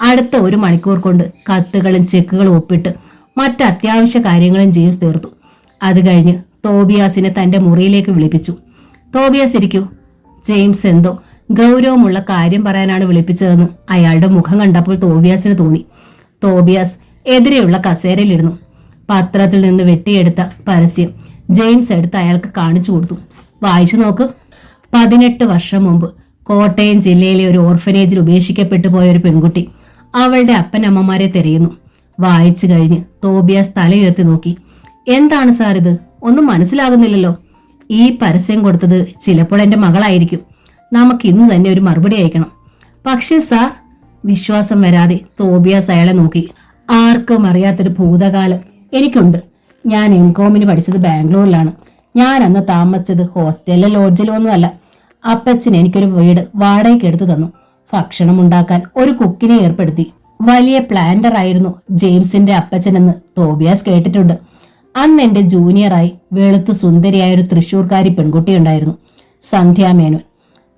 അടുത്ത 1 മണിക്കൂർ കൊണ്ട് കത്തുകളും ചെക്കുകളും ഒപ്പിട്ട് മറ്റ് അത്യാവശ്യ കാര്യങ്ങളും ജെയിംസ് തീർത്തു. അത് കഴിഞ്ഞ് തോബിയാസിനെ തന്റെ മുറിയിലേക്ക് വിളിപ്പിച്ചു. തോബിയാസ് ഇരിക്കൂ. ജെയിംസ് എന്തോ ഗൗരവമുള്ള കാര്യം പറയാനാണ് വിളിപ്പിച്ചതെന്ന് അയാളുടെ മുഖം കണ്ടപ്പോൾ തോബിയാസിന് തോന്നി. തോബിയാസ് എതിരെയുള്ള കസേരയിലിരുന്നു. പത്രത്തിൽ നിന്ന് വെട്ടിയെടുത്ത പരസ്യം ജെയിംസ് എടുത്ത് അയാൾക്ക് കാണിച്ചു കൊടുത്തു. വായിച്ചു നോക്ക്. 18 വർഷം മുമ്പ് കോട്ടയം ജില്ലയിലെ ഒരു ഓർഫനേജിൽ ഉപേക്ഷിക്കപ്പെട്ടു പോയ ഒരു പെൺകുട്ടി അവളുടെ അപ്പനമ്മമാരെ തിരയുന്നു. വായിച്ചു കഴിഞ്ഞ് തോബിയാസ് തലയുയർത്തി നോക്കി. എന്താണ് സാർ ഇത്? ഒന്നും മനസ്സിലാകുന്നില്ലല്ലോ. ഈ പരസ്യം കൊടുത്തത് ചിലപ്പോൾ എന്റെ മകളായിരിക്കും. നമുക്ക് ഇന്ന് തന്നെ ഒരു മറുപടി അയക്കണം. പക്ഷേ സാർ, വിശ്വാസം വരാതെ തോബിയാസ് അയാളെ നോക്കി. ആർക്കും അറിയാത്തൊരു ഭൂതകാലം എനിക്കുണ്ട്. ഞാൻ എംകോമിന് പഠിച്ചത് ബാംഗ്ലൂരിലാണ്. ഞാൻ അന്ന് താമസിച്ചത് ഹോസ്റ്റലിലോ ലോഡ്ജിലോ ഒന്നുമല്ല. അപ്പച്ചൻ എനിക്കൊരു വീട് വാടകയ്ക്ക് എടുത്തു തന്നു. ഭക്ഷണം ഉണ്ടാക്കാൻ ഒരു കുക്കിനെ ഏർപ്പെടുത്തി. വലിയ പ്ലാന്റർ ആയിരുന്നു ജെയിംസിന്റെ അപ്പച്ചനെന്ന് തോബിയാസ് കേട്ടിട്ടുണ്ട്. അന്ന് എന്റെ ജൂനിയറായി വെളുത്തു സുന്ദരിയായ ഒരു തൃശ്ശൂർക്കാരി പെൺകുട്ടിയുണ്ടായിരുന്നു, സന്ധ്യ മേനോൻ.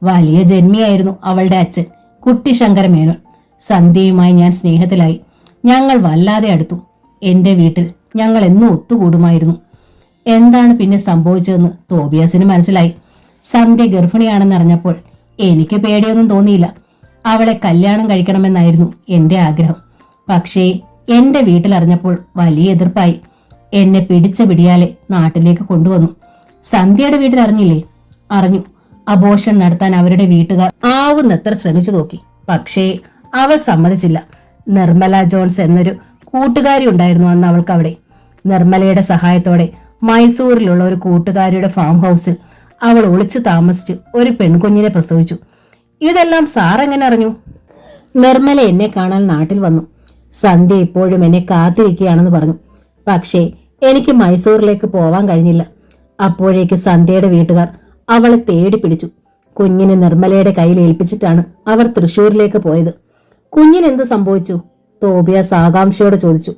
വലിയ ജന്മിയായിരുന്നു അവളുടെ അച്ഛൻ, കുട്ടി ശങ്കര മേനോൻ. സന്ധ്യയുമായി ഞാൻ സ്നേഹത്തിലായി. ഞങ്ങൾ വല്ലാതെ അടുത്തു. എന്റെ വീട്ടിൽ ഞങ്ങൾ എന്നും ഒത്തുകൂടുമായിരുന്നു. എന്താണ് പിന്നെ സംഭവിച്ചതെന്ന് തോബിയാസിന് മനസ്സിലായി. സന്ധ്യ ഗർഭിണിയാണെന്നറിഞ്ഞപ്പോൾ എനിക്ക് പേടിയൊന്നും തോന്നിയില്ല. അവളെ കല്യാണം കഴിക്കണമെന്നായിരുന്നു എന്റെ ആഗ്രഹം. പക്ഷേ എന്റെ വീട്ടിലറിഞ്ഞപ്പോൾ വലിയ എതിർപ്പായി. എന്നെ പിടിച്ച പിടിയാലെ നാട്ടിലേക്ക് കൊണ്ടുവന്നു. സന്ധ്യയുടെ വീട്ടിൽ അറിഞ്ഞില്ലേ? അറിഞ്ഞു. അബോർഷൻ നടത്താൻ അവരുടെ വീട്ടുകാർ ആവുന്നത്ര ശ്രമിച്ചു നോക്കി. പക്ഷേ അവൾ സമ്മതിച്ചില്ല. നിർമ്മല ജോൺസ് എന്നൊരു കൂട്ടുകാരി ഉണ്ടായിരുന്നു അന്ന് അവൾക്ക് അവിടെ. നിർമ്മലയുടെ സഹായത്തോടെ മൈസൂരിലുള്ള ഒരു കൂട്ടുകാരിയുടെ ഫാം ഹൗസിൽ അവൾ ഒളിച്ചു താമസിച്ച് ഒരു പെൺകുഞ്ഞിനെ പ്രസവിച്ചു. ഇതെല്ലാം സാർ എങ്ങനെ അറിഞ്ഞു? നിർമ്മല എന്നെ കാണാൻ നാട്ടിൽ വന്നു. സന്ധ്യ ഇപ്പോഴും എന്നെ കാത്തിരിക്കുകയാണെന്ന് പറഞ്ഞു. പക്ഷേ എനിക്ക് മൈസൂരിലേക്ക് പോവാൻ കഴിഞ്ഞില്ല. അപ്പോഴേക്ക് സന്ധ്യയുടെ വീട്ടുകാർ അവളെ തേടി പിടിച്ചു. കുഞ്ഞിനെ നിർമ്മലയുടെ കയ്യിൽ ഏൽപ്പിച്ചിട്ടാണ് അവർ തൃശ്ശൂരിലേക്ക് പോയത്. കുഞ്ഞിനെന്ത് സംഭവിച്ചു? തോബിയാസ് ആകാംക്ഷയോട് ചോദിച്ചു.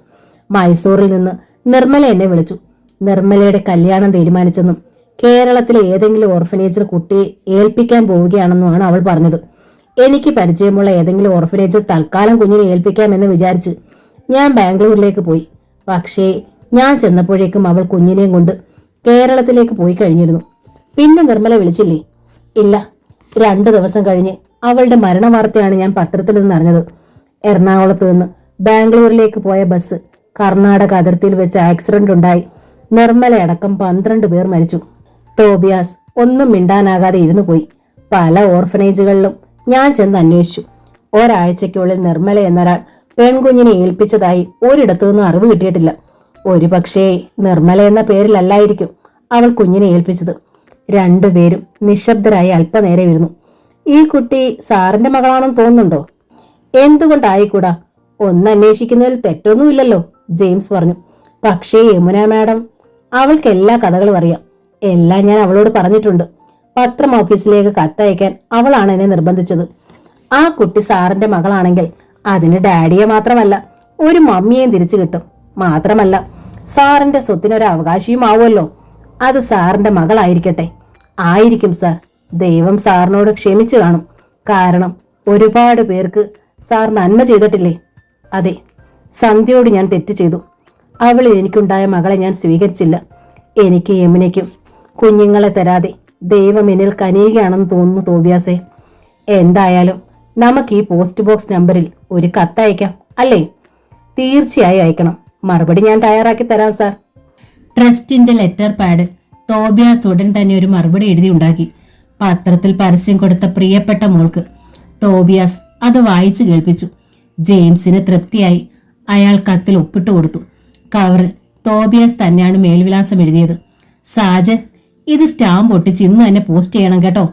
മൈസൂരിൽ നിന്ന് നിർമ്മല എന്നെ വിളിച്ചു. നിർമ്മലയുടെ കല്യാണം തീരുമാനിച്ചെന്നും കേരളത്തിലെ ഏതെങ്കിലും ഓർഫനേജിൽ കുട്ടിയെ ഏൽപ്പിക്കാൻ പോവുകയാണെന്നുമാണ് അവൾ പറഞ്ഞത്. എനിക്ക് പരിചയമുള്ള ഏതെങ്കിലും ഓർഫനേജിൽ തൽക്കാലം കുഞ്ഞിനെ ഏൽപ്പിക്കാമെന്ന് വിചാരിച്ച് ഞാൻ ബാംഗ്ലൂരിലേക്ക് പോയി. പക്ഷേ ഞാൻ ചെന്നപ്പോഴേക്കും അവൾ കുഞ്ഞിനെയും കൊണ്ട് കേരളത്തിലേക്ക് പോയി കഴിഞ്ഞിരുന്നു. പിന്നെ നിർമ്മല വിളിച്ചില്ലേ? ഇല്ല. 2 ദിവസം കഴിഞ്ഞ് അവളുടെ മരണവാർത്തയാണ് ഞാൻ പത്രത്തിൽ നിന്ന് അറിഞ്ഞത്. എറണാകുളത്ത് നിന്ന് ബാംഗ്ലൂരിലേക്ക് പോയ ബസ് കർണാടക അതിർത്തിയിൽ വെച്ച് ആക്സിഡന്റ് ഉണ്ടായി നിർമ്മലയടക്കം 12 പേർ മരിച്ചു. തോബിയാസ് ഒന്നും മിണ്ടാനാകാതെ ഇരുന്നു പോയി. പല ഓർഫനേജുകളിലും ഞാൻ ചെന്ന് അന്വേഷിച്ചു. ഒരാഴ്ചയ്ക്കുള്ളിൽ നിർമ്മല എന്നൊരാൾ പെൺകുഞ്ഞിനെ ഏൽപ്പിച്ചതായി ഒരിടത്തു നിന്നും അറിവ് കിട്ടിയിട്ടില്ല. ഒരു പക്ഷേ നിർമ്മല എന്ന പേരിലല്ലായിരിക്കും അവൾ കുഞ്ഞിനെ ഏൽപ്പിച്ചത്. 2 പേരും നിശബ്ദരായി അല്പനേരം ഇരുന്നു. ഈ കുട്ടി സാറിന്റെ മകളാണെന്ന് തോന്നുന്നുണ്ടോ? എന്തുകൊണ്ടായിക്കൂടാ? ഒന്ന് അന്വേഷിക്കുന്നതിൽ തെറ്റൊന്നുമില്ലല്ലോ, ജെയിംസ് പറഞ്ഞു. പക്ഷേ യമുന മാഡം, അവൾക്ക് എല്ലാ കഥകളും അറിയാം. എല്ലാം ഞാൻ അവളോട് പറഞ്ഞിട്ടുണ്ട്. പത്രം ഓഫീസിലേക്ക് കത്തയക്കാൻ അവളാണ് എന്നെ നിർബന്ധിച്ചത്. ആ കുട്ടി സാറിന്റെ മകളാണെങ്കിൽ അതിന് ഡാഡിയെ മാത്രമല്ല ഒരു മമ്മിയെയും തിരിച്ചു കിട്ടും. മാത്രമല്ല സാറിന്റെ സ്വത്തിനൊരു അവകാശിയും ആവുമല്ലോ. അത് സാറിന്റെ മകളായിരിക്കട്ടെ. ആയിരിക്കും സാർ. ദൈവം സാറിനോട് ക്ഷമിച്ചു കാണും. കാരണം ഒരുപാട് പേർക്ക് സാർ നന്മ ചെയ്തിട്ടില്ലേ? അതെ, സന്ധ്യയോട് ഞാൻ തെറ്റ് ചെയ്തു. അവളിൽ എനിക്കുണ്ടായ മകളെ ഞാൻ സ്വീകരിച്ചില്ല. എനിക്ക് യമുനയ്ക്കും കുഞ്ഞുങ്ങളെ തരാതെ ദൈവം എന്നിൽ കനിയുകയാണെന്ന് തോന്നുന്നു തോബിയാസേ. എന്തായാലും നമുക്ക് ഈ പോസ്റ്റ് ബോക്സ് നമ്പറിൽ ഒരു കത്തയക്കാം അല്ലേ? തീർച്ചയായും അയക്കണം. മറുപടി ഞാൻ തയ്യാറാക്കി തരാം സാർ. ട്രസ്റ്റിന്റെ ലെറ്റർ പാഡ് തോബിയാസ് ഉടൻ തന്നെ ഒരു മറുപടി എഴുതി ഉണ്ടാക്കി. പത്രത്തിൽ പരസ്യം കൊടുത്ത പ്രിയപ്പെട്ട മോൾക്ക്. തോബിയാസ് അത് വായിച്ചു കേൾപ്പിച്ചു. ജെയിംസിന് തൃപ്തിയായി. അയാൾ കത്തിൽ ഒപ്പിട്ട് കൊടുത്തു. കവറിൽ തോബിയാസ് തന്നെയാണ് മേൽവിലാസം എഴുതിയത്. സാജൻ, ഇത് സ്റ്റാമ്പ് ഒട്ടിച്ച് ഇന്ന് തന്നെ പോസ്റ്റ് ചെയ്യണം കേട്ടോ,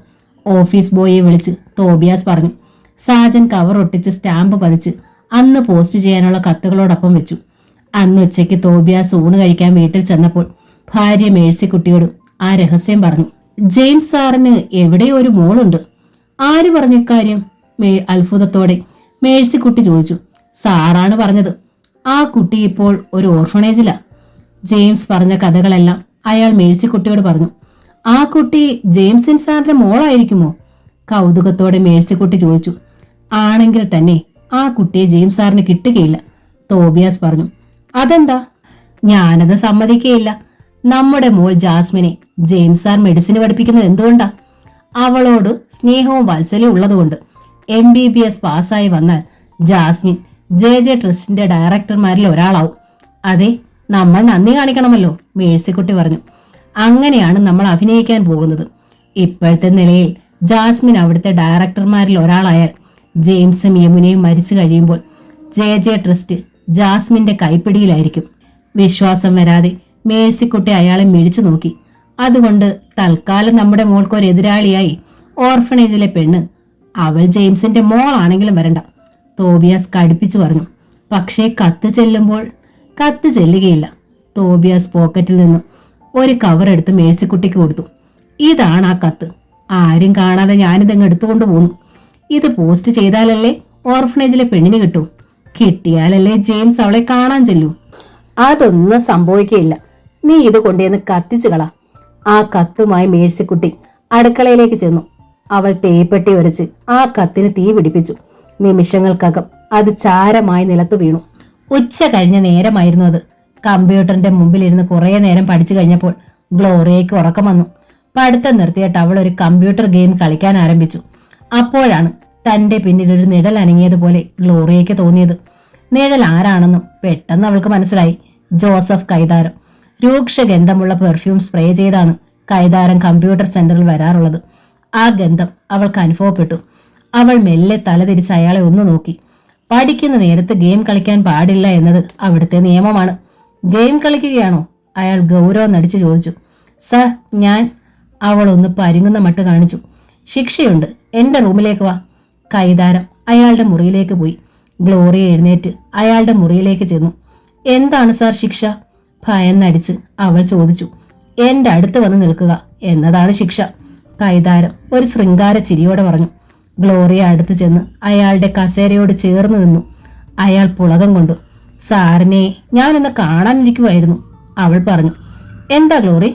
ഓഫീസ് ബോയെ വിളിച്ച് തോബിയാസ് പറഞ്ഞു. സാജൻ കവർ ഒട്ടിച്ച് സ്റ്റാമ്പ് പതിച്ച് അന്ന് പോസ്റ്റ് ചെയ്യാനുള്ള കത്തുകളോടൊപ്പം വെച്ചു. അന്ന് ഉച്ചയ്ക്ക് തോബിയാസ് ഊണ് കഴിക്കാൻ വീട്ടിൽ ചെന്നപ്പോൾ ഭാര്യ മേഴ്സിക്കുട്ടിയോട് ആ രഹസ്യം പറഞ്ഞു. ജെയിംസ് സാറിന് എവിടെയോ ഒരു മോളുണ്ട്. ആര് പറഞ്ഞു ഇക്കാര്യം? അത്ഭുതത്തോടെ മേഴ്സിക്കുട്ടി ചോദിച്ചു. സാറാണ് പറഞ്ഞത്. ആ കുട്ടി ഇപ്പോൾ ഒരു ഓർഫണേജിലാ. ജെയിംസ് പറഞ്ഞ കഥകളെല്ലാം അയാൾ മേഴ്സിക്കുട്ടിയോട് പറഞ്ഞു. ആ കുട്ടി ജെയിംസിൻ സാറിന്റെ മോളായിരിക്കുമോ? കൗതുകത്തോടെ മേഴ്സിക്കുട്ടി ചോദിച്ചു. ആണെങ്കിൽ തന്നെ ആ കുട്ടിയെ ജെയിംസ് സാറിന് കിട്ടുകയില്ല, തോബിയാസ് പറഞ്ഞു. അതെന്താ? ഞാനത് സമ്മതിക്കുകയില്ല. നമ്മുടെ മോൾ ജാസ്മിനെ ജെയിംസ് സാർ മെഡിസിന് പഠിപ്പിക്കുന്നത് എന്തുകൊണ്ടാ? അവളോട് സ്നേഹവും വാത്സല്യവും ഉള്ളതുകൊണ്ട്. MBBS പാസ്സായി വന്നാൽ ജാസ്മിൻ JJ ട്രസ്റ്റിന്റെ ഡയറക്ടർമാരിൽ ഒരാളാവും. അതെ, നമ്മൾ നന്ദി കാണിക്കണമല്ലോ, മേഴ്സിക്കുട്ടി പറഞ്ഞു. അങ്ങനെയാണ് നമ്മൾ അഭിനയിക്കാൻ പോകുന്നത്. ഇപ്പോഴത്തെ നിലയിൽ ജാസ്മിൻ അവിടുത്തെ ഡയറക്ടർമാരിൽ ഒരാളായാൽ ജെയിംസും യമുനയും മരിച്ചു കഴിയുമ്പോൾ JJ ട്രസ്റ്റ് ജാസ്മിന്റെ കൈപ്പിടിയിലായിരിക്കും. വിശ്വാസം വരാതെ മേഴ്സിക്കുട്ടി അയാളെ മിഴിച്ചു നോക്കി. അതുകൊണ്ട് തൽക്കാലം നമ്മുടെ മോൾക്കൊരു എതിരാളിയായി ഓർഫണേജിലെ പെണ്ണ്, അവൾ ജെയിംസിന്റെ മോളാണെങ്കിലും വരണ്ട, തോബിയാസ് കടുപ്പിച്ചു പറഞ്ഞു. പക്ഷേ കത്ത് ചെല്ലുകയില്ല. തോബിയാസ് പോക്കറ്റിൽ നിന്നും ഒരു കവർ എടുത്ത് മേഴ്സിക്കുട്ടിക്ക് കൊടുത്തു. ഇതാണ് ആ കത്ത്. ആരും കാണാതെ ഞാനിതങ്ങ് എടുത്തുകൊണ്ട് പോന്നു. ഇത് പോസ്റ്റ് ചെയ്താലല്ലേ ഓർഫണേജിലെ പെണ്ണിന് കിട്ടൂ. കിട്ടിയാലല്ലേ ജെയിംസ് അവളെ കാണാൻ ചെല്ലൂ. അതൊന്നും സംഭവിക്കുകയില്ല. നീ ഇത് കൊണ്ടുവന്ന് കത്തിച്ചു കളാ. ആ കത്തുമായി മേഴ്സിക്കുട്ടി അടുക്കളയിലേക്ക് ചെന്നു. അവൾ തേപ്പെട്ടി ഉരച്ച് ആ കത്തിന് തീ പിടിപ്പിച്ചു. നിമിഷങ്ങൾക്കകം അത് ചാരമായി നിലത്തു വീണു. ഉച്ച കഴിഞ്ഞ നേരമായിരുന്നു അത്. കമ്പ്യൂട്ടറിന്റെ മുമ്പിലിരുന്ന് കുറെ നേരം പഠിച്ചു കഴിഞ്ഞപ്പോൾ ഗ്ലോറിയയ്ക്ക് ഉറക്കം വന്നു. പഠിത്തം നിർത്തിയിട്ട് അവൾ ഒരു കമ്പ്യൂട്ടർ ഗെയിം കളിക്കാൻ ആരംഭിച്ചു. അപ്പോഴാണ് തന്റെ പിന്നിൽ ഒരു നിഴൽ അനങ്ങിയതുപോലെ ഗ്ലോറിയയ്ക്ക് തോന്നിയത്. നിഴൽ ആരാണെന്നും പെട്ടെന്ന് അവൾക്ക് മനസ്സിലായി. ജോസഫ് കൈതാരം. രൂക്ഷഗന്ധമുള്ള പെർഫ്യൂം സ്പ്രേ ചെയ്താണ് കൈതാരം കമ്പ്യൂട്ടർ സെന്ററിൽ വരാറുള്ളത്. ആ ഗന്ധം അവൾക്ക് അനുഭവപ്പെട്ടു. അവൾ മെല്ലെ തലതിരിച്ച് അയാളെ ഒന്ന് നോക്കി. പഠിക്കുന്ന നേരത്ത് ഗെയിം കളിക്കാൻ പാടില്ല എന്നത് അവിടുത്തെ നിയമമാണ്. ഗെയിം കളിക്കുകയാണോ? അയാൾ ഗൗരവം നടിച്ചു ചോദിച്ചു. സർ, ഞാൻ. അവൾ ഒന്ന് പരുങ്ങുന്ന മട്ട് കാണിച്ചു. ശിക്ഷയുണ്ട്, എന്റെ റൂമിലേക്ക് വാ. കൈതാരം അയാളുടെ മുറിയിലേക്ക് പോയി. ഗ്ലോറിയ എഴുന്നേറ്റ് അയാളുടെ മുറിയിലേക്ക് ചെന്നു. എന്താണ് സാർ ശിക്ഷ? ഭയന്നടിച്ച് അവൾ ചോദിച്ചു. എന്റെ അടുത്ത് വന്ന് നിൽക്കുക എന്നതാണ് ശിക്ഷ, കൈതാരം ഒരു ശൃംഗാര ചിരിയോടെ പറഞ്ഞു. ഗ്ലോറിയ അടുത്ത് ചെന്ന് അയാളുടെ കസേരയോട് ചേർന്ന് നിന്നു. അയാൾ പുളകം കൊണ്ടു. സാറിനെ ഞാനൊന്ന് കാണാനിരിക്കുമായിരുന്നു, അവൾ പറഞ്ഞു. എന്താ ഗ്ലോറി?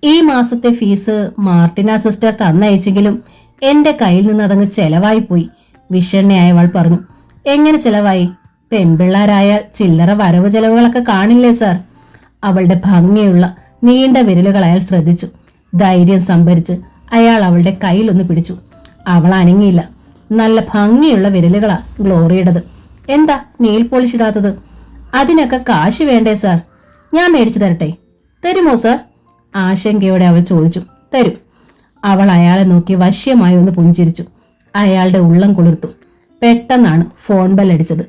ഈ മാസത്തെ ഫീസ് മാർട്ടിന സിസ്റ്റർ തന്നയച്ചെങ്കിലും എന്റെ കയ്യിൽ നിന്ന് അതങ്ങ് ചെലവായി പോയി, വിഷണ്ണയായവൾ പറഞ്ഞു. എങ്ങനെ ചെലവായി? പെൺപിള്ളാരായ ചില്ലറ വരവ് ചെലവുകളൊക്കെ കാണില്ലേ സാർ? അവളുടെ ഭംഗിയുള്ള നീണ്ട വിരലുകൾ അയാൾ ശ്രദ്ധിച്ചു. ധൈര്യം സംഭരിച്ച് അയാൾ അവളുടെ കയ്യിലൊന്ന് പിടിച്ചു. അവൾ അനങ്ങിയില്ല. നല്ല ഭംഗിയുള്ള വിരലുകളാ ഗ്ലോറിയുടേത്. എന്താ നെയിൽ പോളിഷ് ഇടാത്തത്? അതിനൊക്കെ കാശ് വേണ്ടേ സാർ? ഞാൻ മേടിച്ചു തരട്ടെ? തരുമോ സാർ? ആശങ്കയോടെ അവൾ ചോദിച്ചു. തരും. അവൾ അയാളെ നോക്കി വശ്യമായി ഒന്ന് പുഞ്ചിരിച്ചു. അയാളുടെ ഉള്ളം കുളിർത്തു. പെട്ടെന്നാണ് ഫോൺ ബെല്ലടിച്ചത്.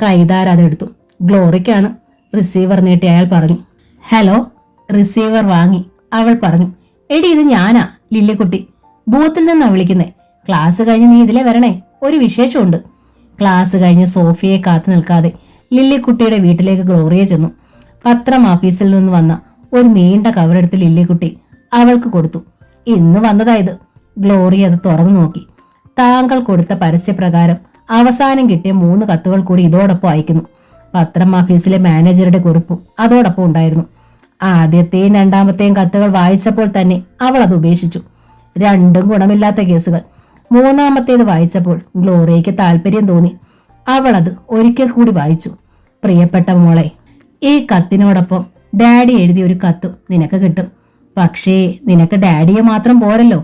കൈതാര അതെടുത്തു. ഗ്ലോറിക്കാണ്. റിസീവർ നീട്ടി അയാൾ പറഞ്ഞു. ഹലോ. റിസീവർ വാങ്ങി അവൾ പറഞ്ഞു. എടി, ഇത് ഞാനാ, ലില്ലിക്കുട്ടി. ബൂത്തിൽ നിന്നാ വിളിക്കുന്നേ. ക്ലാസ് കഴിഞ്ഞ് നീ ഇതിലെ വരണേ, ഒരു വിശേഷമുണ്ട്. ക്ലാസ് കഴിഞ്ഞ് സോഫിയെ കാത്തു നിൽക്കാതെ ലില്ലിക്കുട്ടിയുടെ വീട്ടിലേക്ക് ഗ്ലോറിയ ചെന്നു. പത്രം ഓഫീസിൽ നിന്ന് വന്ന ഒരു നീണ്ട കവറെടുത്ത് ലില്ലിക്കുട്ടി അവൾക്ക് കൊടുത്തു. ഇന്ന് വന്നതായത്. ഗ്ലോറിയ അത് തുറന്നു നോക്കി. താങ്കൾ കൊടുത്ത പരസ്യപ്രകാരം അവസാനം കിട്ടിയ 3 കത്തുകൾ കൂടി ഇതോടൊപ്പം അയക്കുന്നു. പത്രം ഓഫീസിലെ മാനേജറുടെ കുറിപ്പും അതോടൊപ്പം ഉണ്ടായിരുന്നു. ആദ്യത്തെയും 2ാമത്തെയും കത്തുകൾ വായിച്ചപ്പോൾ തന്നെ അവൾ അത് ഉപേക്ഷിച്ചു. രണ്ടും ഗുണമില്ലാത്ത കേസുകൾ. 3ാമത്തേത് വായിച്ചപ്പോൾ ഗ്ലോറിയയ്ക്ക് താല്പര്യം തോന്നി. അവൾ അത് ഒരിക്കൽ കൂടി വായിച്ചു. പ്രിയപ്പെട്ട മോളെ, ഈ കത്തിനോടൊപ്പം ഡാഡി എഴുതിയ ഒരു കത്തും നിനക്ക് കിട്ടും. പക്ഷേ നിനക്ക് ഡാഡിയെ മാത്രം പോരല്ലോ,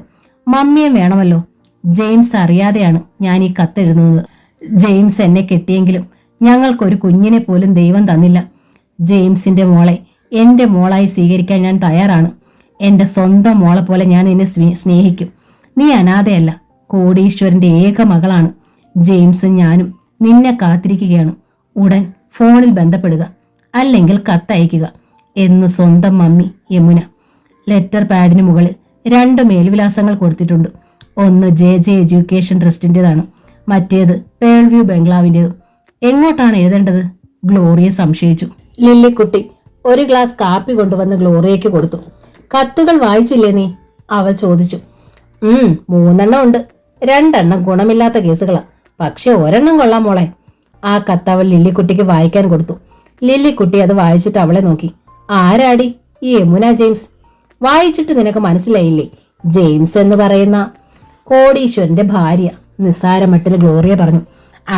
മമ്മിയെ വേണമല്ലോ. ജെയിംസ് അറിയാതെയാണ് ഞാൻ ഈ കത്തെഴുതുന്നത്. ജെയിംസ് എന്നെ കെട്ടിയെങ്കിലും ഞങ്ങൾക്കൊരു കുഞ്ഞിനെ പോലും ദൈവം തന്നില്ല. ജെയിംസിന്റെ മോളെ എന്റെ മോളായി സ്വീകരിക്കാൻ ഞാൻ തയ്യാറാണ്. എന്റെ സ്വന്തം മോളെ പോലെ ഞാൻ നിന്നെ സ്നേഹിക്കും. നീ അനാഥയല്ല, കോടീശ്വരന്റെ ഏക മകളാണ്. ജെയിംസും ഞാനും നിന്നെ കാത്തിരിക്കുകയാണ്. ഉടൻ ഫോണിൽ ബന്ധപ്പെടുക, അല്ലെങ്കിൽ കത്തയക്കുക എന്ന് സ്വന്തം മമ്മി യമുന. ലെറ്റർ പാഡിന് മുകളിൽ 2 മേൽവിലാസങ്ങൾ കൊടുത്തിട്ടുണ്ട്. ഒന്ന് JJ എഡ്യൂക്കേഷൻ ട്രസ്റ്റിൻ്റെതാണ്, മറ്റേത് പേൾവ്യൂ ബംഗ്ലാവിൻ്റെതും. എങ്ങോട്ടാണ് എഴുതേണ്ടത്? ഗ്ലോറിയ സംശയിച്ചു. ലില്ലിക്കുട്ടി ഒരു ഗ്ലാസ് കാപ്പി കൊണ്ടുവന്ന് ഗ്ലോറിയയ്ക്ക് കൊടുത്തു. കത്തുകൾ വായിച്ചില്ലേ നീ? അവൾ ചോദിച്ചു. 3 ഉണ്ട്. 2 ഗുണമില്ലാത്ത കേസുകളാ, പക്ഷെ 1 കൊള്ളാം മോളെ. ആ കത്ത് അവൾ ലില്ലിക്കുട്ടിക്ക് വായിക്കാൻ കൊടുത്തു. ലില്ലിക്കുട്ടി അത് വായിച്ചിട്ട് അവളെ നോക്കി. ആരാടി ഈ യമുന ജെയിംസ്? വായിച്ചിട്ട് നിനക്ക് മനസ്സിലായില്ലേ? ജെയിംസ് എന്ന് പറയുന്ന കോടീശ്വരന്റെ ഭാര്യ. നിസ്സാരമട്ടിൽ ഗ്ലോറിയ പറഞ്ഞു.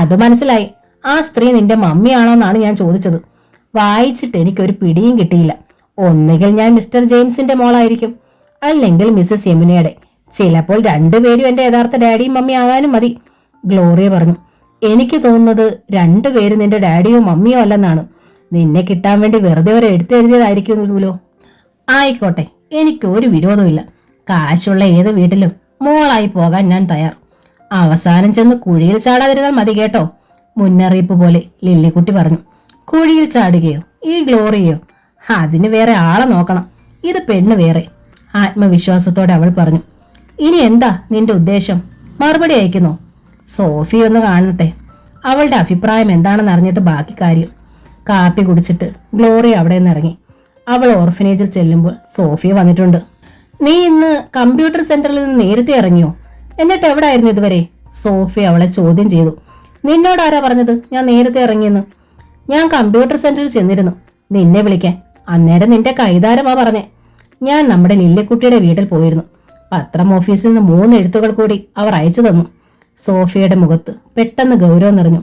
അത് മനസ്സിലായി. ആ സ്ത്രീ നിന്റെ മമ്മിയാണോന്നാണ് ഞാൻ ചോദിച്ചത്. വായിച്ചിട്ട് എനിക്കൊരു പിടിയും കിട്ടിയില്ല. ഒന്നുകിൽ ഞാൻ മിസ്റ്റർ ജെയിംസിന്റെ മോളായിരിക്കും, അല്ലെങ്കിൽ മിസ്സസ് യമുനയുടെ. ചിലപ്പോൾ 2 പേരും എന്റെ യഥാർത്ഥ ഡാഡിയും മമ്മി ആകാനും മതി. ഗ്ലോറിയ പറഞ്ഞു. എനിക്ക് തോന്നുന്നത് 2 പേരും നിന്റെ ഡാഡിയോ മമ്മിയോ അല്ലെന്നാണ്. നിന്നെ കിട്ടാൻ വേണ്ടി വെറുതെ ഒരു എഴുതിയതായിരിക്കുമല്ലോ. ആയിക്കോട്ടെ, എനിക്കൊരു വിരോധമില്ല. കാശുള്ള ഏത് വീട്ടിലും മോളായി പോകാൻ ഞാൻ തയ്യാർ. അവസാനം ചെന്ന് കുഴിയിൽ ചാടാതിരുന്നാൽ മതി കേട്ടോ. മുന്നറിയിപ്പ് പോലെ ലില്ലിക്കുട്ടി പറഞ്ഞു. കുഴിയിൽ ചാടുകയോ? ഈ ഗ്ലോറിയോ? അതിന് വേറെ ആളെ നോക്കണം. ഇത് പെണ്ണ് വേറെ. ആത്മവിശ്വാസത്തോടെ അവൾ പറഞ്ഞു. ഇനി എന്താ നിന്റെ ഉദ്ദേശം? മറുപടി അയക്കുന്നോ? സോഫി ഒന്ന് കാണട്ടെ. അവളുടെ അഭിപ്രായം എന്താണെന്ന് അറിഞ്ഞിട്ട് ബാക്കി കാര്യം. കാപ്പി കുടിച്ചിട്ട് ഗ്ലോറിയ അവിടെ നിന്ന് ഇറങ്ങി. അവൾ ഓർഫനേജിൽ ചെല്ലുമ്പോൾ സോഫിയ വന്നിട്ടുണ്ട്. നീ ഇന്ന് കമ്പ്യൂട്ടർ സെന്ററിൽ നിന്ന് നേരത്തെ ഇറങ്ങിയോ? എന്നിട്ട് എവിടായിരുന്നു ഇതുവരെ? സോഫിയ അവളെ ചോദ്യം ചെയ്തു. നിന്നോട് ആരാ പറഞ്ഞത് ഞാൻ നേരത്തെ ഇറങ്ങിയെന്ന്? ഞാൻ കമ്പ്യൂട്ടർ സെന്ററിൽ ചെന്നിരുന്നു നിന്നെ വിളിക്കാൻ. അന്നേരം നിന്റെ കൈതാരമാ പറഞ്ഞേ. ഞാൻ നമ്മുടെ ലില്ലിക്കുട്ടിയുടെ വീട്ടിൽ പോയിരുന്നു. പത്രം ഓഫീസിൽ നിന്ന് 3 എഴുത്തുകൾ കൂടി അവർ അയച്ചു തന്നു. സോഫിയയുടെ മുഖത്ത് പെട്ടെന്ന് ഗൗരവം നിറഞ്ഞു.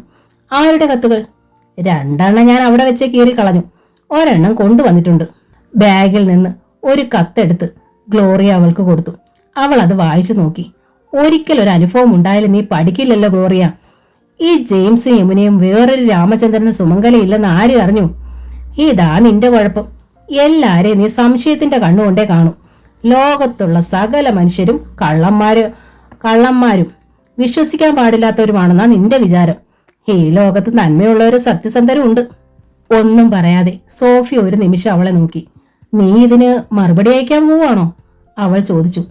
ആരുടെ കത്തുകൾ? 2 ഞാൻ അവിടെ വെച്ച് കീറി കളഞ്ഞു. 1 കൊണ്ടുവന്നിട്ടുണ്ട്. ബാഗിൽ നിന്ന് ഒരു കത്തെടുത്ത് ഗ്ലോറിയ അവൾക്ക് കൊടുത്തു. അവൾ അത് വായിച്ചു നോക്കി. ഒരിക്കലൊരു അനുഭവം ഉണ്ടായാലും നീ പഠിക്കില്ലല്ലോ ഗ്ലോറിയ. ഈ ജെയിംസും യമുനയും വേറൊരു രാമചന്ദ്രനും സുമംഗലയില്ലെന്ന് ആര് അറിഞ്ഞു? ഇതാ നിന്റെ കുഴപ്പം. എല്ലാരെയും നീ സംശയത്തിന്റെ കണ്ണുകൊണ്ടേ കാണും. ലോകത്തുള്ള സകല മനുഷ്യരും കള്ളന്മാരും വിശ്വസിക്കാൻ പാടില്ലാത്തവരുമാണെന്നാ നിന്റെ വിചാരം. ഈ ലോകത്ത് നന്മയുള്ളവരും സത്യസന്ധരും ഉണ്ട്. ഒന്നും പറയാതെ സോഫി ഒരു നിമിഷം അവളെ നോക്കി. നീ ഇതിന് മറുപടി അയക്കാൻ പോവാണോ? അവൾ ചോദിച്ചു.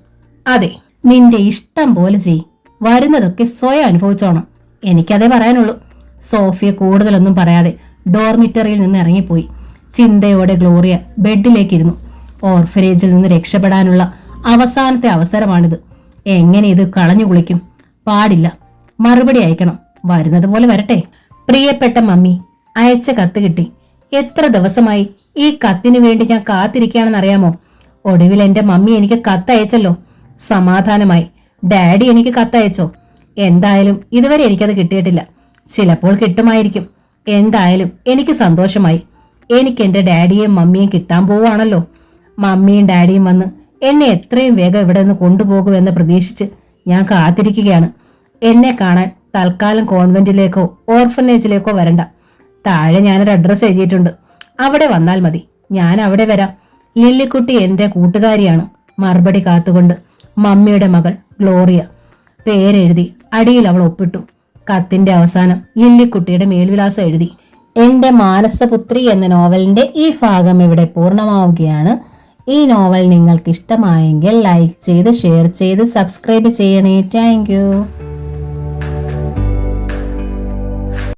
അതെ, നിന്റെ ഇഷ്ടം പോലെ ചെയ്. വരുന്നതൊക്കെ സ്വയം അനുഭവിച്ചോണം. എനിക്കതേ പറയാനുള്ളൂ. സോഫിയ കൂടുതലൊന്നും പറയാതെ ഡോർമിറ്ററിയിൽ നിന്ന് ഇറങ്ങിപ്പോയി. ചിന്തയോടെ ഗ്ലോറിയ ബെഡിലേക്കിരുന്നു. ഓർഫനേജിൽ നിന്ന് രക്ഷപ്പെടാനുള്ള അവസാനത്തെ അവസരമാണിത്. എങ്ങനെ ഇത് കളഞ്ഞു കുളിക്കും? പാടില്ല. മറുപടി അയക്കണം. വരുന്നത് പോലെ വരട്ടെ. പ്രിയപ്പെട്ട മമ്മി, അയച്ച കത്ത് കിട്ടി. എത്ര ദിവസമായി ഈ കത്തിനു വേണ്ടി ഞാൻ കാത്തിരിക്കുകയാണെന്നറിയാമോ? ഒടുവിൽ എന്റെ മമ്മി എനിക്ക് കത്തയച്ചല്ലോ. സമാധാനമായി. ഡാഡി എനിക്ക് കത്തയച്ചോ? എന്തായാലും ഇതുവരെ എനിക്കത് കിട്ടിയിട്ടില്ല. ചിലപ്പോൾ കിട്ടുമായിരിക്കും. എന്തായാലും എനിക്ക് സന്തോഷമായി. എനിക്ക് എൻ്റെ ഡാഡിയെയും മമ്മിയും കിട്ടാൻ പോവാണല്ലോ. മമ്മിയും ഡാഡിയും വന്ന് എന്നെ എത്രയും വേഗം ഇവിടെ നിന്ന് കൊണ്ടുപോകുമെന്ന് പ്രതീക്ഷിച്ച് ഞാൻ കാത്തിരിക്കുകയാണ്. എന്നെ കാണാൻ തൽക്കാലം കോൺവെന്റിലേക്കോ ഓർഫനേജിലേക്കോ വരണ്ട. താഴെ ഞാനൊരു അഡ്രസ്സ് എഴുതിയിട്ടുണ്ട്. അവിടെ വന്നാൽ മതി. ഞാൻ അവിടെ വരാം. ലില്ലിക്കുട്ടി എൻ്റെ കൂട്ടുകാരിയാണ്. മറുപടി കാത്തുകൊണ്ട് മമ്മിയുടെ മകൾ ഗ്ലോറിയ. പേരെഴുതി അടിയിൽ അവൾ ഒപ്പിട്ടു. കത്തിന്റെ അവസാനം ലില്ലിക്കുട്ടിയുടെ മേൽവിലാസം എഴുതി. എൻ്റെ മാനസപുത്രി എന്ന നോവലിന്റെ ഈ ഭാഗം ഇവിടെ പൂർണ്ണമാവുകയാണ്. ഈ നോവൽ നിങ്ങൾക്ക് ഇഷ്ടമായെങ്കിൽ ലൈക്ക് ചെയ്ത് ഷെയർ ചെയ്ത് സബ്സ്ക്രൈബ് ചെയ്യണേ. താങ്ക്